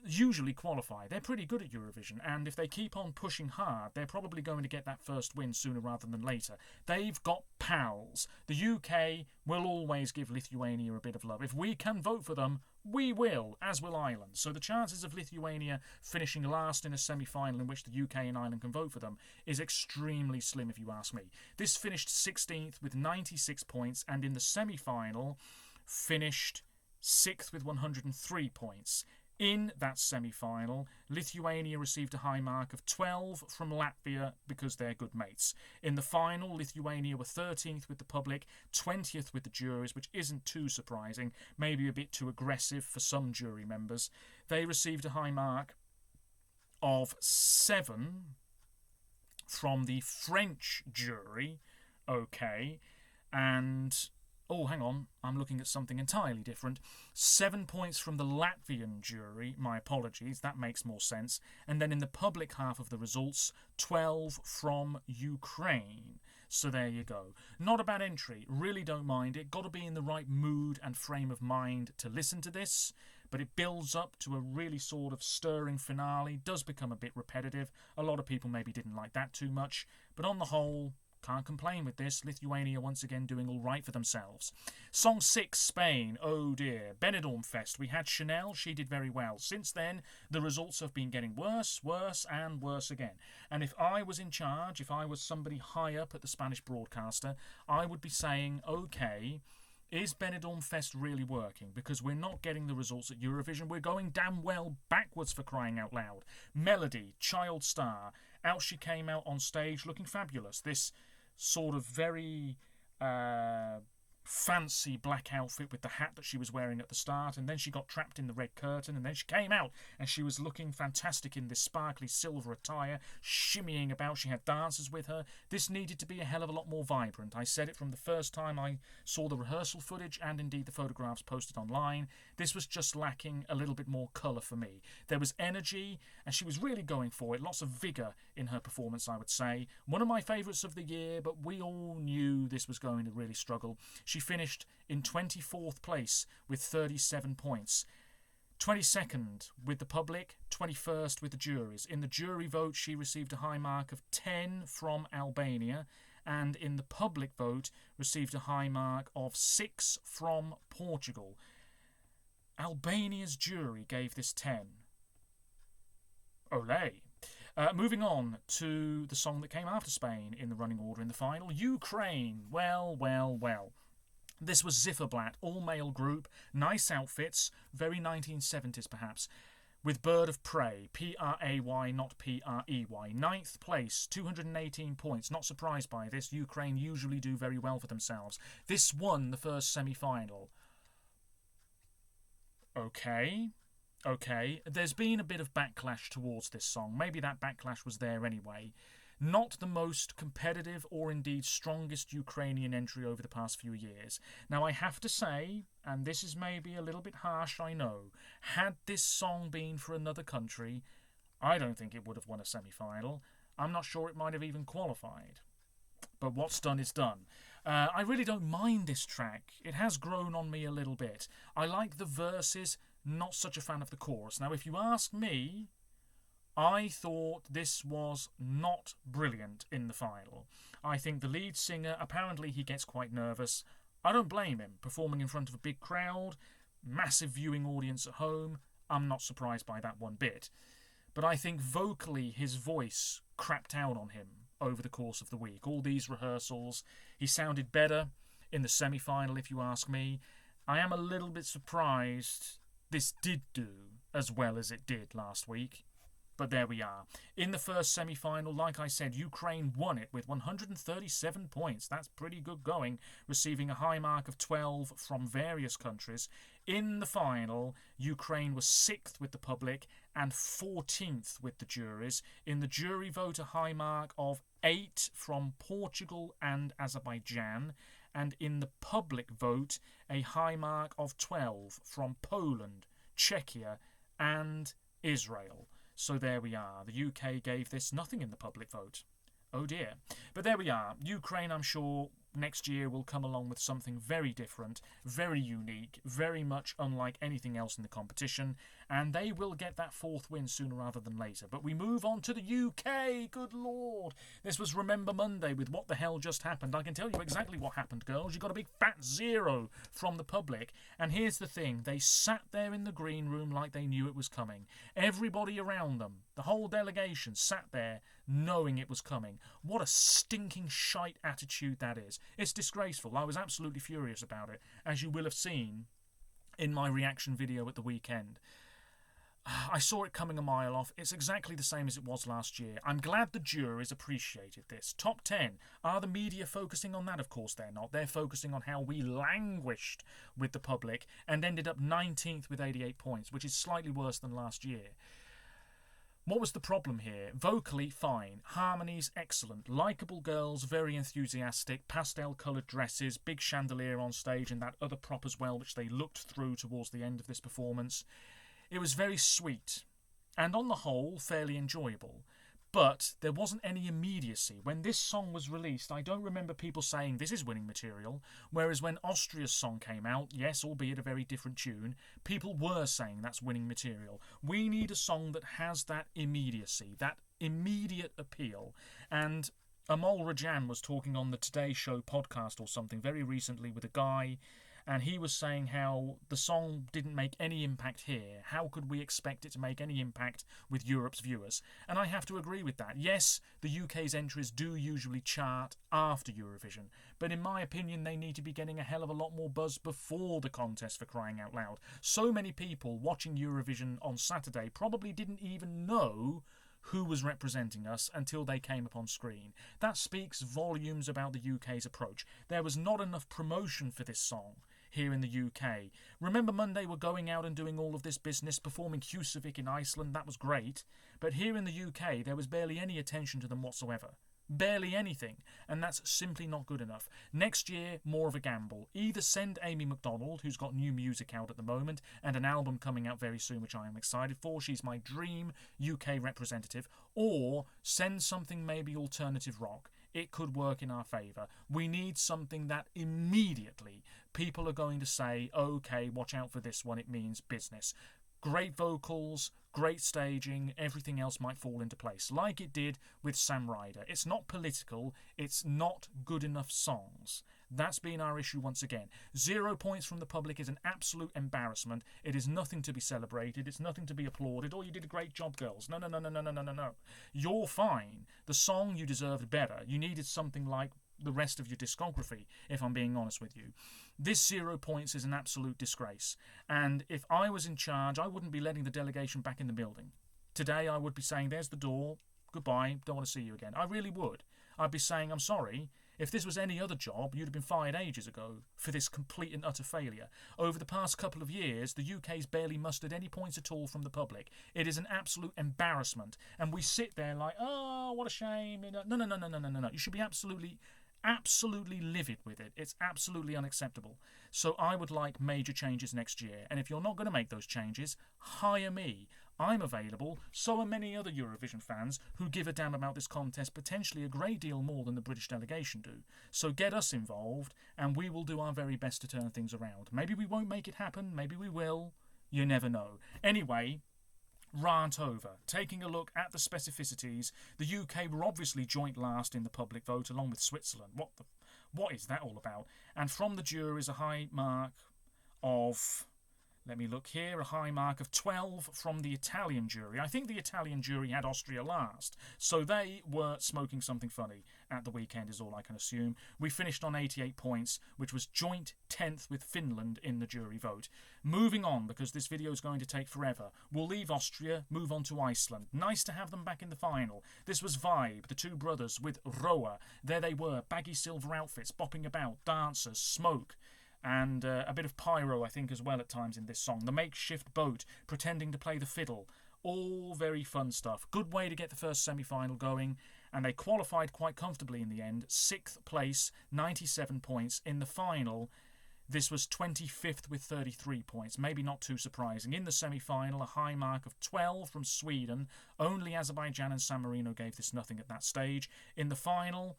usually qualify. They're pretty good at Eurovision, and if they keep on pushing hard, they're probably going to get that first win sooner rather than later. They've got pals. The UK will always give Lithuania a bit of love. If we can vote for them, we will, as will Ireland. So the chances of Lithuania finishing last in a semi-final in which the UK and Ireland can vote for them is extremely slim, if you ask me. This finished 16th with 96 points, and in the semi-final finished 6th with 103 points. In that semi-final, Lithuania received a high mark of 12 from Latvia because they're good mates. In the final, Lithuania were 13th with the public, 20th with the juries, which isn't too surprising, maybe a bit too aggressive for some jury members. They received a high mark of 7 from the French jury, okay, and oh, hang on, I'm looking at something entirely different. 7 points from the Latvian jury, my apologies, that makes more sense. And then in the public half of the results, 12 from Ukraine. So there you go. Not a bad entry, really don't mind it. Got to be in the right mood and frame of mind to listen to this, but it builds up to a really sort of stirring finale, does become a bit repetitive. A lot of people maybe didn't like that too much, but on the whole, can't complain with this. Lithuania once again doing all right for themselves. Song 6, Spain. Oh dear. Benidorm Fest. We had Chanel. She did very well. Since then, the results have been getting worse, worse and worse again. And if I was in charge, if I was somebody high up at the Spanish broadcaster, I would be saying, okay, is Benidorm Fest really working? Because we're not getting the results at Eurovision. We're going damn well backwards, for crying out loud. Melody, child star. Out she came out on stage looking fabulous. This sort of very fancy black outfit with the hat that she was wearing at the start, and then she got trapped in the red curtain, and then she came out and she was looking fantastic in this sparkly silver attire, shimmying about. She had dancers with her. This needed to be a hell of a lot more vibrant. I said it from the first time I saw the rehearsal footage and indeed the photographs posted online. This was just lacking a little bit more colour for me. There was energy and she was really going for it. Lots of vigour in her performance, I would say. One of my favourites of the year, but we all knew this was going to really struggle. She finished in 24th place with 37 points. 22nd with the public, 21st with the juries. In the jury vote, she received a high mark of 10 from Albania, and in the public vote, received a high mark of 6 from Portugal. Albania's jury gave this 10. Olé. Moving on to the song that came after Spain in the running order in the final, Ukraine. Well, well, well. This was Zifferblatt, all-male group, nice outfits, very 1970s perhaps, with Bird of Prey, P-R-A-Y, not P-R-E-Y. 9th place, 218 points. Not surprised by this. Ukraine usually do very well for themselves. This won the first semi-final. Okay. There's been a bit of backlash towards this song. Maybe that backlash was there anyway. Not the most competitive or indeed strongest Ukrainian entry over the past few years. Now I have to say, and this is maybe a little bit harsh, I know, had this song been for another country, I don't think it would have won a semi-final. I'm not sure it might have even qualified. But what's done is done. I really don't mind this track. It has grown on me a little bit. I like the verses, not such a fan of the chorus. Now if you ask me, I thought this was not brilliant in the final. I think the lead singer, apparently he gets quite nervous. I don't blame him. Performing in front of a big crowd, massive viewing audience at home, I'm not surprised by that one bit. But I think vocally his voice crapped out on him over the course of the week. All these rehearsals, he sounded better in the semi-final, if you ask me. I am a little bit surprised this did do as well as it did last week. But there we are. In the first semi-final, like I said, Ukraine won it with 137 points. That's pretty good going, receiving a high mark of 12 from various countries. In the final, Ukraine was 6th with the public and 14th with the juries. In the jury vote, a high mark of 8 from Portugal and Azerbaijan. And in the public vote, a high mark of 12 from Poland, Czechia and Israel. So there we are. The UK gave this nothing in the public vote. Oh dear. But there we are. Ukraine, I'm sure, next year will come along with something very different, very unique, very much unlike anything else in the competition, and they will get that 4th win sooner rather than later. But we move on to the UK. Good Lord. This was Remember Monday with What the Hell Just Happened. I can tell you exactly what happened, girls. You got a big fat 0 from the public. And here's the thing. They sat there in the green room like they knew it was coming. Everybody around them, the whole delegation, sat there knowing it was coming. What a stinking shite attitude that is. It's disgraceful. I was absolutely furious about it, as you will have seen in my reaction video at the weekend. I saw it coming a mile off. It's exactly the same as it was last year. I'm glad the juries appreciated this. Top 10. Are the media focusing on that? Of course they're not. They're focusing on how we languished with the public and ended up 19th with 88 points, which is slightly worse than last year. What was the problem here? Vocally, fine. Harmonies, excellent. Likeable girls, very enthusiastic. Pastel-coloured dresses, big chandelier on stage, and that other prop as well, which they looked through towards the end of this performance. It was very sweet, and on the whole, fairly enjoyable. But there wasn't any immediacy. When this song was released, I don't remember people saying this is winning material, whereas when Austria's song came out, yes, albeit a very different tune, people were saying that's winning material. We need a song that has that immediacy, that immediate appeal. And Amol Rajan was talking on the Today Show podcast or something very recently with a guy, and he was saying how the song didn't make any impact here. How could we expect it to make any impact with Europe's viewers? And I have to agree with that. Yes, the UK's entries do usually chart after Eurovision, but in my opinion they need to be getting a hell of a lot more buzz before the contest, for crying out loud. So many people watching Eurovision on Saturday probably didn't even know who was representing us until they came up on screen. That speaks volumes about the UK's approach. There was not enough promotion for this song here in the UK. Remember Monday were going out and doing all of this business, performing Husavik in Iceland, that was great, but here in the UK there was barely any attention to them whatsoever. Barely anything, and that's simply not good enough. Next year, more of a gamble. Either send Amy MacDonald, who's got new music out at the moment, and an album coming out very soon, which I am excited for. She's my dream UK representative. Or send something maybe alternative rock. It could work in our favour. We need something that immediately people are going to say, okay, watch out for this one, it means business. Great vocals, great staging, everything else might fall into place, like it did with Sam Ryder. It's not political, it's not good enough songs. That's been our issue once again. 0 points from the public is an absolute embarrassment. It is nothing to be celebrated, it's nothing to be applauded. Oh, you did a great job, girls. No. You're fine. The song, you deserved better. You needed something like the rest of your discography, if I'm being honest with you. This 0 points is an absolute disgrace, and if I was in charge, I wouldn't be letting the delegation back in the building. Today I would be saying, there's the door, goodbye, don't want to see you again. I really would. I'd be saying, I'm sorry, if this was any other job, you'd have been fired ages ago for this complete and utter failure. Over the past couple of years, the UK's barely mustered any points at all from the public. It is an absolute embarrassment, and we sit there like, oh, what a shame. No. You should be absolutely livid with it. It's absolutely unacceptable. So I would like major changes next year. And if you're not going to make those changes, hire me. I'm available. So are many other Eurovision fans who give a damn about this contest potentially a great deal more than the British delegation do. So get us involved and we will do our very best to turn things around. Maybe we won't make it happen. Maybe we will. You never know. Anyway, rant over. Taking a look at the specificities, the UK were obviously joint last in the public vote along with Switzerland. What is that all about? And from the juries, a high mark of... Let me look here. A high mark of 12 from the Italian jury. I think the Italian jury had Austria last, so they were smoking something funny at the weekend is all I can assume. We finished on 88 points, which was joint 10th with Finland in the jury vote. Moving on, because this video is going to take forever, we'll leave Austria, move on to Iceland. Nice to have them back in the final. This was Vibe, the two brothers with Roa. There they were, baggy silver outfits, bopping about, dancers, smoke. And a bit of pyro, I think, as well at times in this song. The makeshift boat, pretending to play the fiddle. All very fun stuff. Good way to get the first semi-final going. And they qualified quite comfortably in the end. 6th place, 97 points. In the final, this was 25th with 33 points. Maybe not too surprising. In the semi-final, a high mark of 12 from Sweden. Only Azerbaijan and San Marino gave this nothing at that stage. In the final,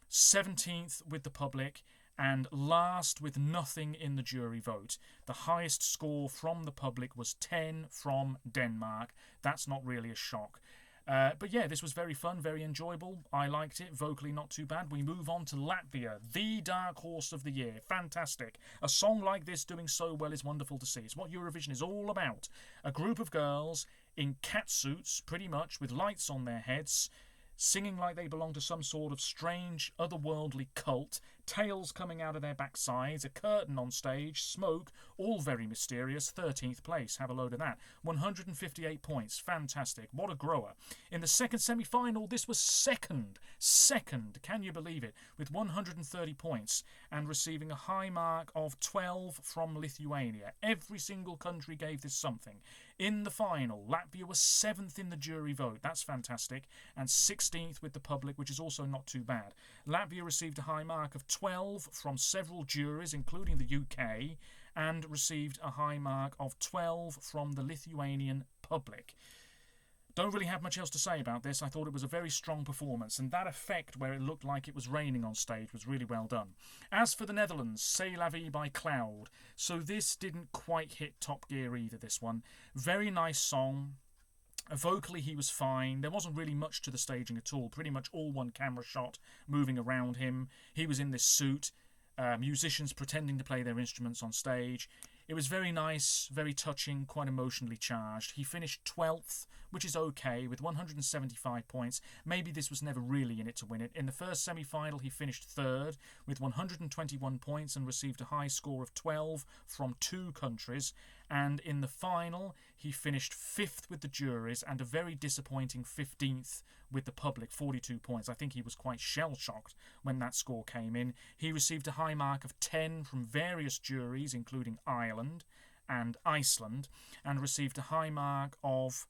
17th with the public. And last with nothing in the jury vote. The highest score from the public was 10 from Denmark. That's not really a shock. But yeah, this was very fun, very enjoyable. I liked it. Vocally not too bad. We move on to Latvia, the dark horse of the year. Fantastic. A song like this doing so well is wonderful to see. It's what Eurovision is all about. A group of girls in catsuits, pretty much, with lights on their heads, singing like they belong to some sort of strange, otherworldly cult, tails coming out of their backsides, a curtain on stage, smoke, all very mysterious. 13th place, have a load of that. 158 points, fantastic, what a grower. In the second semi-final, this was second, can you believe it, with 130 points, and receiving a high mark of 12 from Lithuania. Every single country gave this something. In the final, Latvia was 7th in the jury vote, that's fantastic, and 16th with the public, which is also not too bad. Latvia received a high mark of 12 from several juries, including the UK, and received a high mark of 12 from the Lithuanian public. Don't really have much else to say about this. I thought it was a very strong performance, and that effect where it looked like it was raining on stage was really well done. As for the Netherlands, C'est la vie by Cloud. So this didn't quite hit top gear either, this one. Very nice song. Vocally, he was fine. There wasn't really much to the staging at all. Pretty much all one camera shot moving around him. He was in this suit. Musicians pretending to play their instruments on stage. It was very nice, very touching, quite emotionally charged. He finished 12th, which is okay, with 175 points. Maybe this was never really in it to win it. In the first semi-final, he finished 3rd with 121 points and received a high score of 12 from 2 countries. And in the final, he finished 5th with the juries and a very disappointing 15th with the public, 42 points. I think he was quite shell-shocked when that score came in. He received a high mark of 10 from various juries, including Ireland and Iceland, and received a high mark of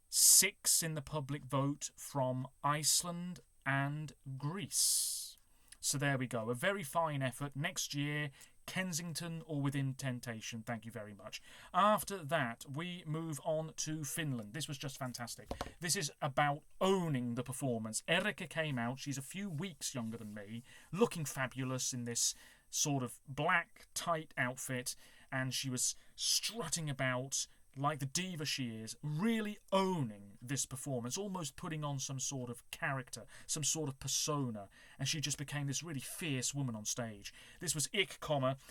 6 in the public vote from Iceland and Greece. So there we go. A very fine effort. Next year, Kensington or Within Temptation. Thank you very much. After that, we move on to Finland. This was just fantastic. This is about owning the performance. Erika came out. She's a few weeks younger than me, looking fabulous in this sort of black, tight outfit, and she was strutting about like the diva she is, really owning this performance, almost putting on some sort of character, some sort of persona, and she just became this really fierce woman on stage. This was Ik,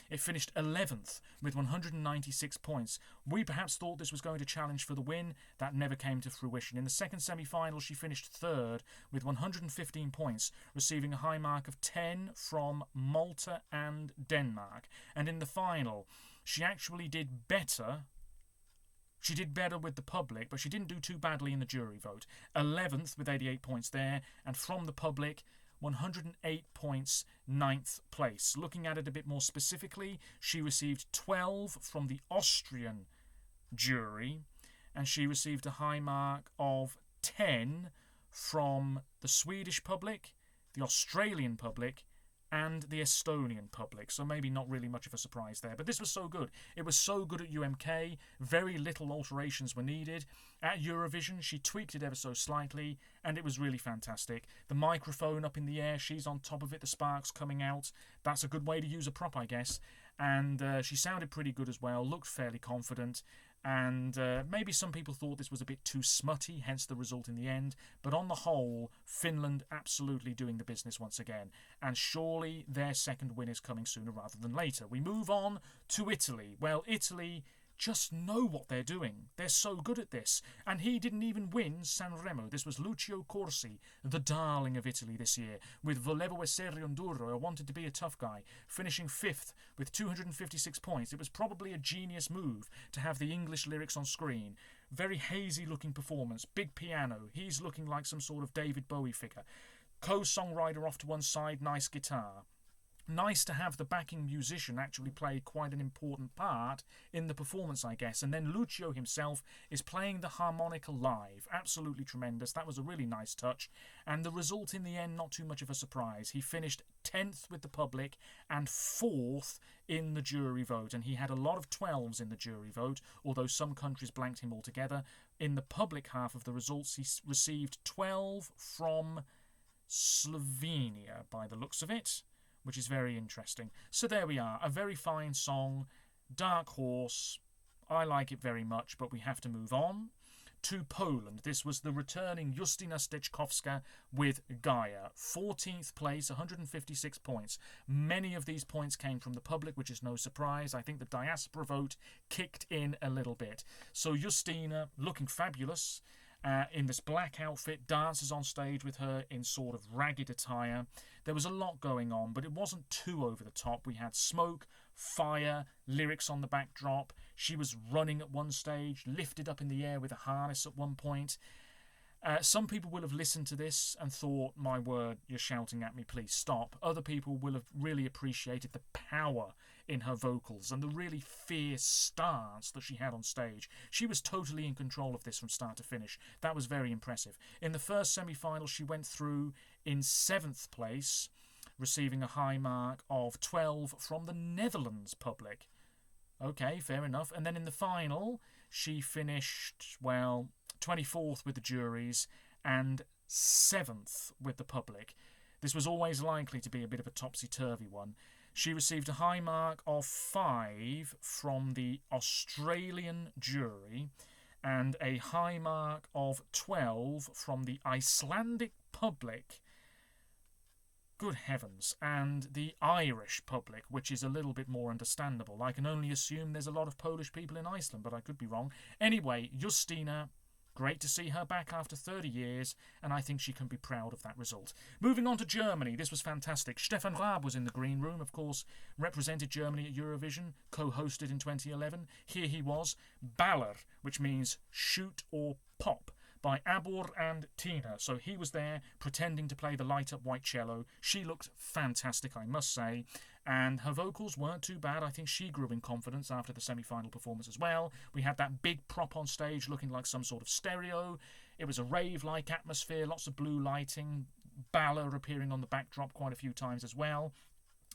it finished 11th with 196 points. We perhaps thought this was going to challenge for the win. That never came to fruition. In the second semi-final, she finished 3rd with 115 points, receiving a high mark of 10 from Malta and Denmark. And in the final, she actually did better. She did better with the public, but she didn't do too badly in the jury vote. 11th with 88 points there, and from the public, 108 points, 9th place. Looking at it a bit more specifically, she received 12 from the Austrian jury, and she received a high mark of 10 from the Swedish public, the Australian public, and the Estonian public, so maybe not really much of a surprise there. But this was so good. It was so good at UMK. Very little alterations were needed. At Eurovision, she tweaked it ever so slightly, and it was really fantastic. The microphone up in the air, she's on top of it, the sparks coming out. That's a good way to use a prop, I guess. And she sounded pretty good as well, looked fairly confident. And maybe some people thought this was a bit too smutty, hence the result in the end. But on the whole, Finland absolutely doing the business once again. And surely their second win is coming sooner rather than later. We move on to Italy. Well, Italy just know what they're doing. They're so good at this. And he didn't even win Sanremo. This was Lucio Corsi, the darling of Italy this year, with Volevo essere un duro, I wanted to be a tough guy, finishing 5th with 256 points. It was probably a genius move to have the English lyrics on screen. Very hazy looking performance, big piano. He's looking like some sort of David Bowie figure. Co-songwriter off to one side, nice guitar. Nice to have the backing musician actually play quite an important part in the performance, I guess. And then Lucio himself is playing the harmonica live. Absolutely tremendous. That was a really nice touch. And the result in the end, not too much of a surprise. He finished 10th with the public and 4th in the jury vote. And he had a lot of 12s in the jury vote, although some countries blanked him altogether. In the public half of the results, he received 12 from Slovenia, by the looks of it, which is very interesting. So there we are, a very fine song, Dark Horse. I like it very much, but we have to move on to Poland. This was the returning Justyna Steczkowska with Gaia. 14th place, 156 points. Many of these points came from the public, which is no surprise. I think the diaspora vote kicked in a little bit. So Justyna, looking fabulous, in this black outfit, dances on stage with her in sort of ragged attire. There was a lot going on, but it wasn't too over the top. We had smoke, fire, lyrics on the backdrop. She was running at one stage, lifted up in the air with a harness at one point. Some people will have listened to this and thought, my word, you're shouting at me, please stop. Other people will have really appreciated the power in her vocals and the really fierce stance that she had on stage. She was totally in control of this from start to finish. That was very impressive. In the first semi-final, she went through in 7th place, receiving a high mark of 12 from the Netherlands public. Okay, fair enough. And then in the final, she finished, well, 24th with the juries and 7th with the public. This was always likely to be a bit of a topsy-turvy one. She received a high mark of 5 from the Australian jury and a high mark of 12 from the Icelandic public. Good heavens. And the Irish public, which is a little bit more understandable. I can only assume there's a lot of Polish people in Iceland, but I could be wrong. Anyway, Justyna, great to see her back after 30 years, and I think she can be proud of that result. Moving on to Germany, this was fantastic. Stefan Raab was in the green room, of course, represented Germany at Eurovision, co-hosted in 2011. Here he was, Baller, which means shoot or pop, by Abor and Tina. So he was there pretending to play the light-up white cello. She looked fantastic, I must say. And her vocals weren't too bad. I think she grew in confidence after the semi-final performance as well. We had that big prop on stage looking like some sort of stereo. It was a rave-like atmosphere, lots of blue lighting, Balor appearing on the backdrop quite a few times as well.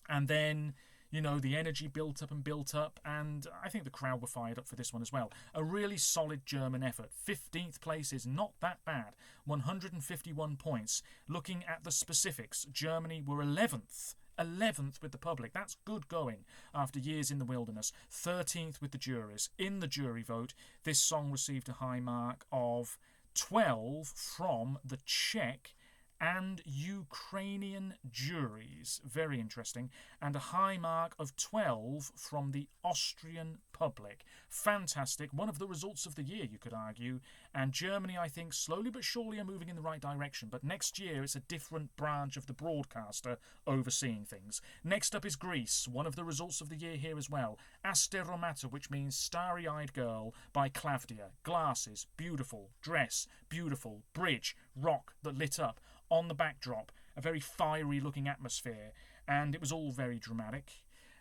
And then, you know, the energy built up, and I think the crowd were fired up for this one as well. A really solid German effort. 15th place is not that bad. 151 points. Looking at the specifics, Germany were 11th. 11th with the public. That's good going after years in the wilderness. 13th with the juries. In the jury vote, this song received a high mark of 12 from the Czech and Ukrainian juries. Very interesting. And a high mark of 12 from the Austrian public. Fantastic. One of the results of the year, you could argue. And Germany, I think, slowly but surely are moving in the right direction. But next year, it's a different branch of the broadcaster overseeing things. Next up is Greece. One of the results of the year here as well. Asteromata, which means starry-eyed girl, by Klavdia. Glasses, beautiful. Dress, beautiful. Bridge, rock that lit up. On the backdrop, a very fiery-looking atmosphere, and it was all very dramatic.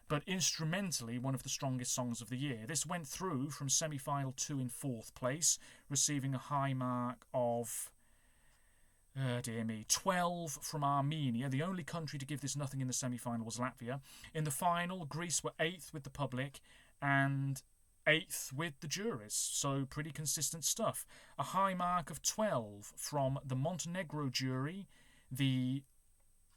But instrumentally, one of the strongest songs of the year. This went through from semi-final 2 in 4th place, receiving a high mark of, 12 from Armenia. The only country to give this nothing in the semi-final was Latvia. In the final, Greece were 8th with the public, and 8th with the juries, so pretty consistent stuff. A high mark of 12 from the Montenegro jury, the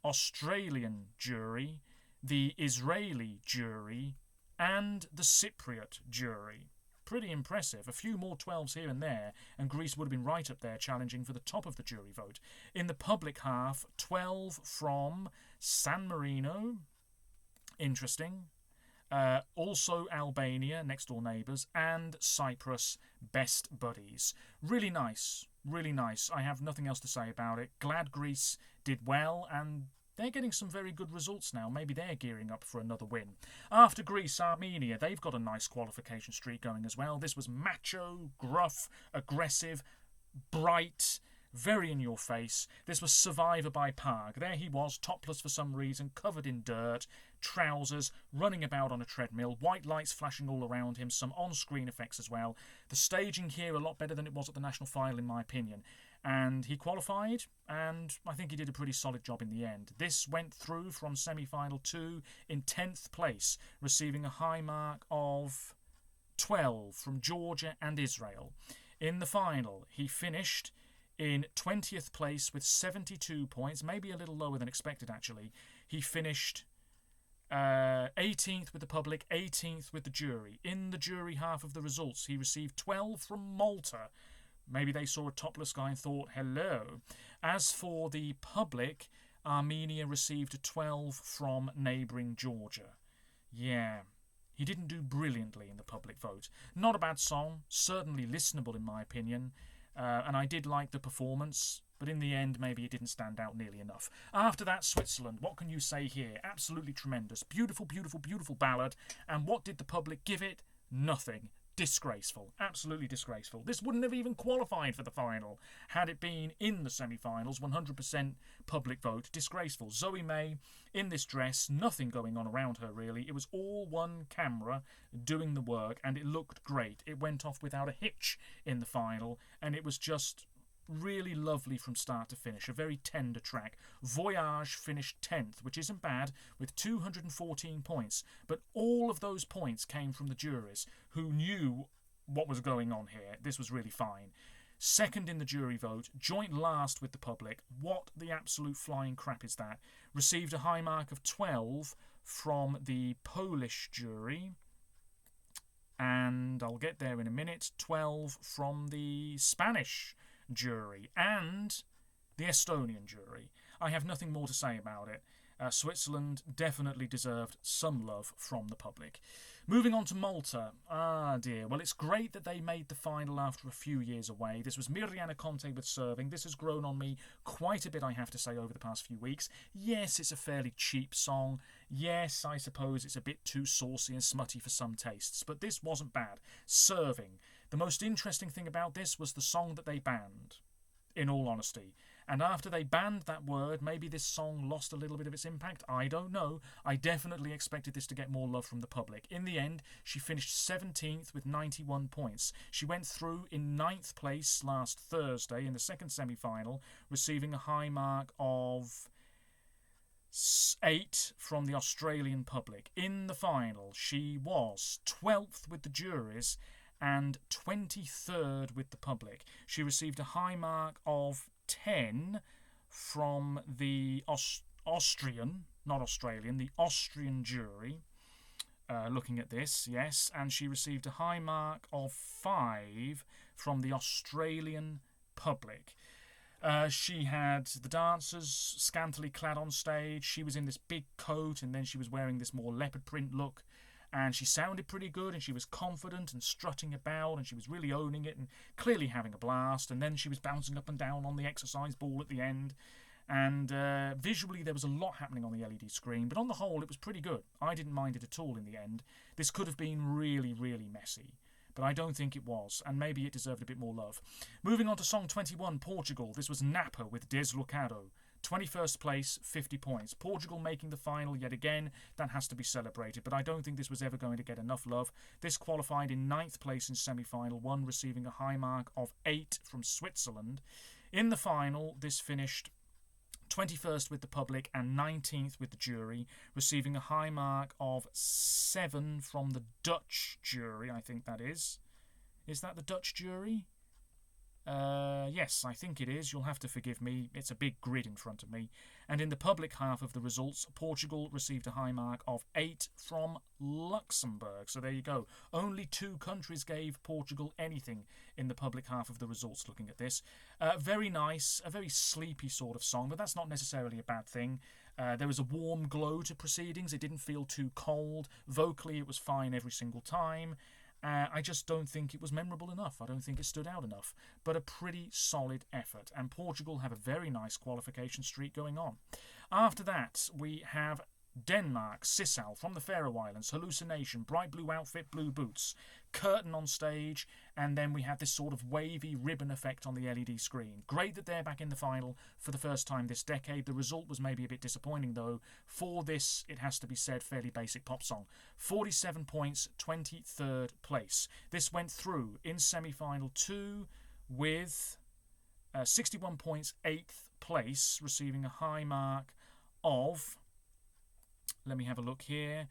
Australian jury, the Israeli jury, and the Cypriot jury. pretty impressive. A few more 12s here and there, and Greece would have been right up there challenging for the top of the jury vote. In the public half, 12 from San Marino. Interesting. Also Albania, next door neighbours, and Cyprus, best buddies. Really nice, really nice. I have nothing else to say about it. Glad Greece did well, and they're getting some very good results now. Maybe they're gearing up for another win. After Greece, Armenia, they've got a nice qualification streak going as well. This was macho, gruff, aggressive, bright, very in your face. This was Survivor by Park. There he was, topless for some reason, covered in dirt, trousers, running about on a treadmill, white lights flashing all around him, some on-screen effects as well. The staging here a lot better than it was at the national final in my opinion. And he qualified, and I think he did a pretty solid job in the end. This went through from semi-final 2 in 10th place, receiving a high mark of 12 from Georgia and Israel. In the final, he finished in 20th place with 72 points, maybe a little lower than expected actually. He finished 18th with the public, 18th with the jury. In the jury half of the results, he received 12 from Malta. Maybe they saw a topless guy and thought, hello. As for the public, Armenia received a 12 from neighbouring Georgia. Yeah, he didn't do brilliantly in the public vote. Not a bad song, certainly listenable in my opinion. And I did like the performance, but in the end, maybe it didn't stand out nearly enough. After that, Switzerland, what can you say here? Absolutely tremendous. Beautiful, beautiful, beautiful ballad. And what did the public give it? Nothing. Disgraceful. Absolutely disgraceful. This wouldn't have even qualified for the final had it been in the semi-finals. 100% public vote. Disgraceful. Zoe May in this dress, nothing going on around her really. It was all one camera doing the work, and it looked great. It went off without a hitch in the final, and it was just really lovely from start to finish. A very tender track. Voyage finished 10th, which isn't bad, with 214 points. But all of those points came from the jurors, who knew what was going on here. This was really fine. Second in the jury vote, joint last with the public. What the absolute flying crap is that? Received a high mark of 12 from the Polish jury. And I'll get there in a minute. 12 from the Spanish jury and the Estonian jury. I have nothing more to say about it. Switzerland definitely deserved some love from the public. Moving on to Malta. Ah dear. Well, it's great that they made the final after a few years away. This was Mirjana Conte with serving. This has grown on me quite a bit, I have to say, over the past few weeks. Yes, it's a fairly cheap song. Yes, I suppose it's a bit too saucy and smutty for some tastes, but this wasn't bad. Serving. The most interesting thing about this was the song that they banned, in all honesty. And after they banned that word, maybe this song lost a little bit of its impact. I don't know. I definitely expected this to get more love from the public. In the end, she finished 17th with 91 points. She went through in 9th place last Thursday in the second semi-final, receiving a high mark of 8 from the Australian public. In the final, she was 12th with the juries and 23rd with the public. She received a high mark of 10 from the Austrian, not Australian, the Austrian jury. Looking at this, yes, and she received a high mark of 5 from the Australian public. She had the dancers scantily clad on stage. She was in this big coat, and then she was wearing this more leopard print look. And she sounded pretty good, and she was confident and strutting about, and she was really owning it and clearly having a blast. And then she was bouncing up and down on the exercise ball at the end. And visually there was a lot happening on the LED screen, but on the whole it was pretty good. I didn't mind it at all in the end. This could have been really, really messy, but I don't think it was, and maybe it deserved a bit more love. Moving on to Song 21, Portugal. This was Napa with Deslocado. 21st place, 50 points. Portugal making the final yet again. That has to be celebrated, but I don't think this was ever going to get enough love. This qualified in 9th place in semi-final 1, receiving a high mark of 8 from Switzerland. In the final, this finished 21st with the public and 19th with the jury, receiving a high mark of 7 from the Dutch jury, I think that is. Is that the Dutch jury? Yes, I think it is. You'll have to forgive me. It's a big grid in front of me. And in the public half of the results, Portugal received a high mark of 8 from Luxembourg. So there you go. Only 2 countries gave Portugal anything in the public half of the results looking at this. Very nice, a very sleepy sort of song, but that's not necessarily a bad thing. There was a warm glow to proceedings. It didn't feel too cold. Vocally, it was fine every single time. I just don't think it was memorable enough. I don't think it stood out enough. But a pretty solid effort. And Portugal have a very nice qualification streak going on. After that, we have Denmark, Sissal from the Faroe Islands, Hallucination, bright blue outfit, blue boots, curtain on stage, and then we have this sort of wavy ribbon effect on the LED screen. Great that they're back in the final for the first time this decade. The result was maybe a bit disappointing though. For this, it has to be said, fairly basic pop song. 47 points, 23rd place. This went through in semi-final 2 with 61 points, 8th place, receiving a high mark of... Let me have a look here.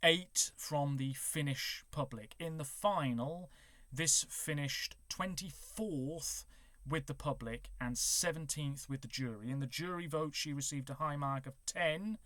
8 from the Finnish public. In the final, this finished 24th with the public and 17th with the jury. In the jury vote, she received a high mark of 10,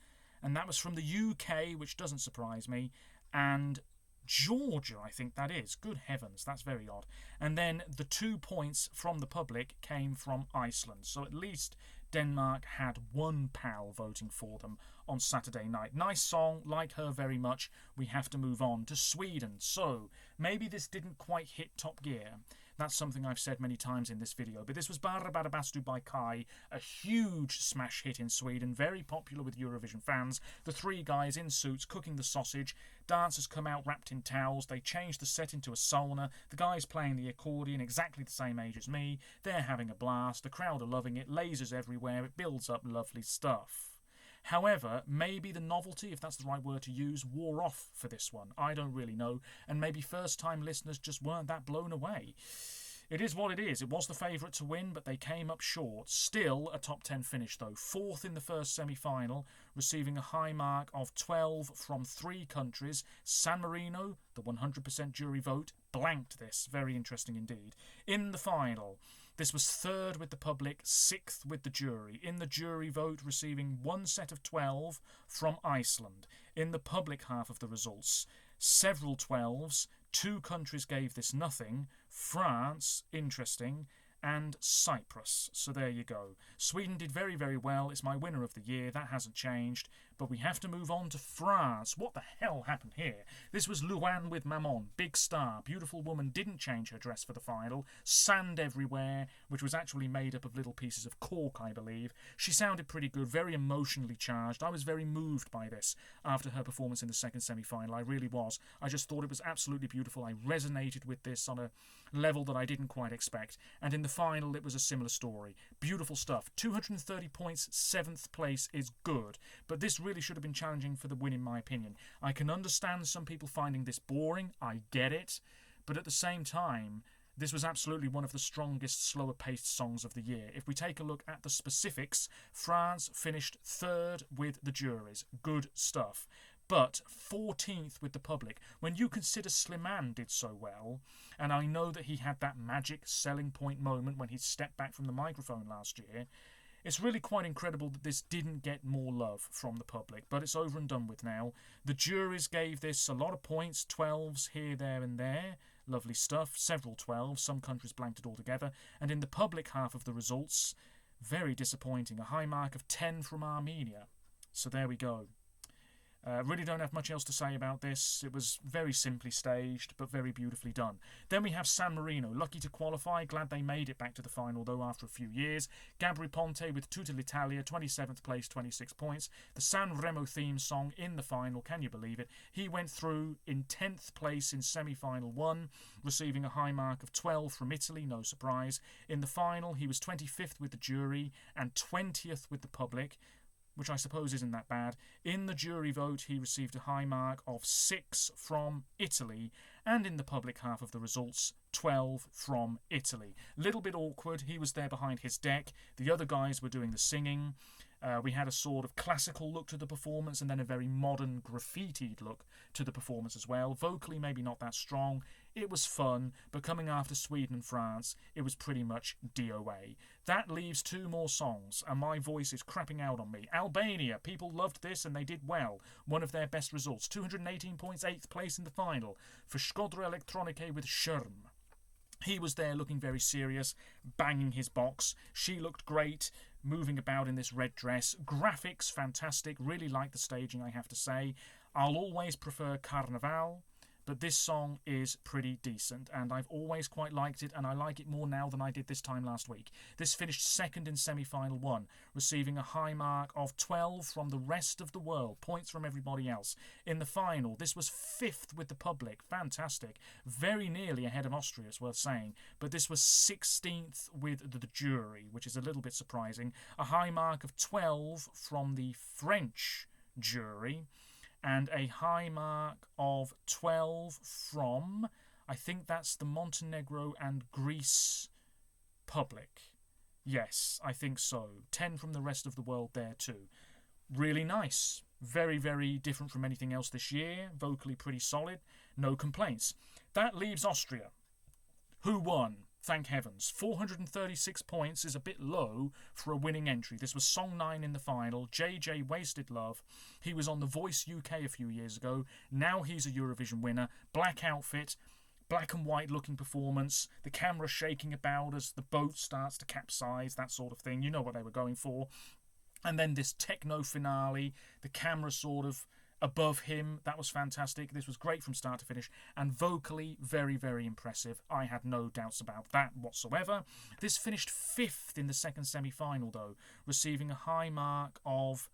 and that was from the UK, which doesn't surprise me, and Georgia, I think that is. Good heavens, that's very odd. And then the 2 points from the public came from Iceland. So at least Denmark had one pal voting for them on Saturday night. Nice song, like her very much. We have to move on to Sweden. So maybe this didn't quite hit top gear. That's something I've said many times in this video. But this was Bara Bara Bastu by Kai, a huge smash hit in Sweden, very popular with Eurovision fans. The 3 guys in suits cooking the sausage. Dancers come out wrapped in towels. They change the set into a sauna. The guy's playing the accordion, exactly the same age as me. They're having a blast. The crowd are loving it. Lasers everywhere. It builds up lovely stuff. However, maybe the novelty, if that's the right word to use, wore off for this one. I don't really know. And maybe first-time listeners just weren't that blown away. It is what it is. It was the favourite to win, but they came up short. Still a top 10 finish, though. 4th in the first semi-final, receiving a high mark of 12 from 3 countries. San Marino, the 100% jury vote, blanked this. Very interesting indeed. In the final... This was 3rd with the public, 6th with the jury. In the jury vote, receiving 1 set of 12 from Iceland. In the public half of the results, several 12s. 2 countries gave this nothing. France, interesting, and Cyprus. So there you go. Sweden did very, very well. It's my winner of the year. That hasn't changed. But we have to move on to France. What the hell happened here? This was Luan with Maman. Big star. Beautiful woman didn't change her dress for the final. Sand everywhere, which was actually made up of little pieces of cork, I believe. She sounded pretty good, very emotionally charged. I was very moved by this after her performance in the second semi-final. I really was. I just thought it was absolutely beautiful. I resonated with this on a level that I didn't quite expect. And in the final, it was a similar story. Beautiful stuff. 230 points, 7th place is good. But this really should have been challenging for the win, in my opinion. I can understand some people finding this boring. I get it. But at the same time, this was absolutely one of the strongest, slower-paced songs of the year. If we take a look at the specifics, France finished 3rd with the juries. Good stuff. But 14th with the public. When you consider Slimane did so well, and I know that he had that magic selling point moment when he stepped back from the microphone last year, it's really quite incredible that this didn't get more love from the public, but it's over and done with now. The juries gave this a lot of points, 12s here, there and there. Lovely stuff, several 12s, some countries blanked it altogether. And in the public half of the results, very disappointing, a high mark of 10 from Armenia. So there we go. Really don't have much else to say about this. It was very simply staged, but very beautifully done. Then we have San Marino, lucky to qualify. Glad they made it back to the final, though, after a few years. Gabri Ponte with Tutta l'Italia, 27th place, 26 points. The San Remo theme song in the final, can you believe it? He went through in 10th place in semi-final 1, receiving a high mark of 12 from Italy, no surprise. In the final, he was 25th with the jury and 20th with the public, which I suppose isn't that bad. In the jury vote, he received a high mark of 6 from Italy, and in the public half of the results, 12 from Italy. Little bit awkward. He was there behind his deck. The other guys were doing the singing. We had a sort of classical look to the performance and then a very modern graffitied look to the performance as well. Vocally, maybe not that strong. It was fun, but coming after Sweden and France, it was pretty much DOA. That leaves 2 more songs, and my voice is crapping out on me. Albania, people loved this and they did well. One of their best results. 218 points, 8th place in the final for Shkodra Elektronike with Sherm. He was there looking very serious, banging his box. She looked great, moving about in this red dress. Graphics, fantastic. Really liked the staging, I have to say. I'll always prefer Carnaval, but this song is pretty decent, and I've always quite liked it, and I like it more now than I did this time last week. This finished 2nd in semi-final 1, receiving a high mark of 12 from the rest of the world, points from everybody else. In the final, this was 5th with the public, fantastic, very nearly ahead of Austria, it's worth saying, but this was 16th with the jury, which is a little bit surprising. A high mark of 12 from the French jury, and a high mark of 12 from, I think that's the Montenegro and Greece public. Yes, I think so. 10 from the rest of the world there too. Really nice. Very, very different from anything else this year. Vocally pretty solid. No complaints. That leaves Austria. Who won? Thank heavens. 436 points is a bit low for a winning entry. This was song 9 in the final. JJ Wasted Love. He was on The Voice UK a few years ago. Now he's a Eurovision winner. Black outfit, black and white looking performance. The camera shaking about as the boat starts to capsize, that sort of thing. You know what they were going for. And then this techno finale. The camera sort of above him. That was fantastic. This was great from start to finish, and vocally very, very impressive. I had no doubts about that whatsoever. This finished 5th in the second semi-final though, receiving a high mark of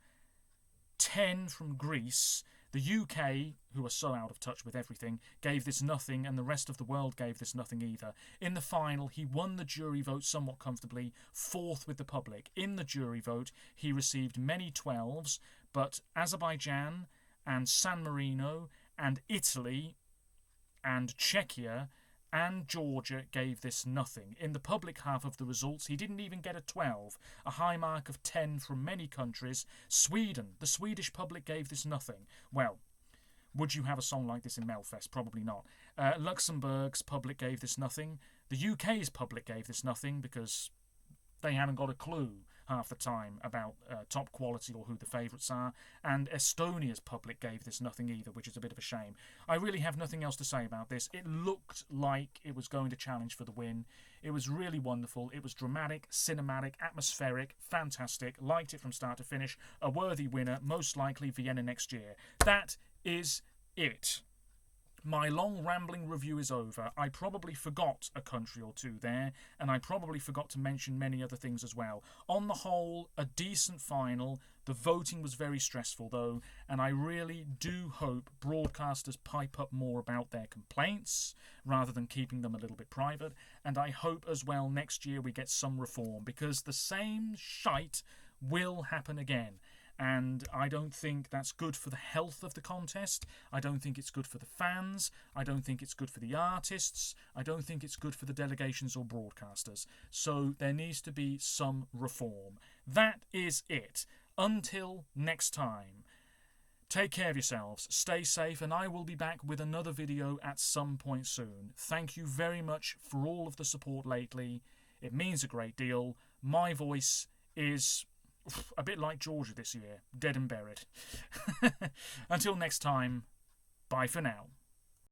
10 from Greece. The UK, who are so out of touch with everything, gave this nothing, and the rest of the world gave this nothing either. In the final, he won the jury vote somewhat comfortably, 4th with the public. In the jury vote, he received many 12s, but Azerbaijan and San Marino and Italy and Czechia and Georgia gave this nothing. In the public half of the results, he didn't even get a 12, a high mark of 10 from many countries. Sweden, the Swedish public gave this nothing. Well, would you have a song like this in Melfest? Probably not. Luxembourg's public gave this nothing. The UK's public gave this nothing because they haven't got a clue half the time about top quality or who the favourites are, and Estonia's public gave this nothing either, which is a bit of a shame. I really have nothing else to say about this. It looked like it was going to challenge for the win. It was really wonderful. It was dramatic, cinematic, atmospheric, fantastic. Liked it from start to finish. A worthy winner, most likely Vienna next year. That is it. My long rambling review is over. I probably forgot a country or two there, and I probably forgot to mention many other things as well. On the whole, a decent final. The voting was very stressful though, and I really do hope broadcasters pipe up more about their complaints rather than keeping them a little bit private, and I hope as well next year we get some reform, because the same shite will happen again. And I don't think that's good for the health of the contest. I don't think it's good for the fans. I don't think it's good for the artists. I don't think it's good for the delegations or broadcasters. So there needs to be some reform. That is it. Until next time. Take care of yourselves, stay safe, and I will be back with another video at some point soon. Thank you very much for all of the support lately. It means a great deal. My voice is a bit like Georgia this year, dead and buried. Until next time, bye for now.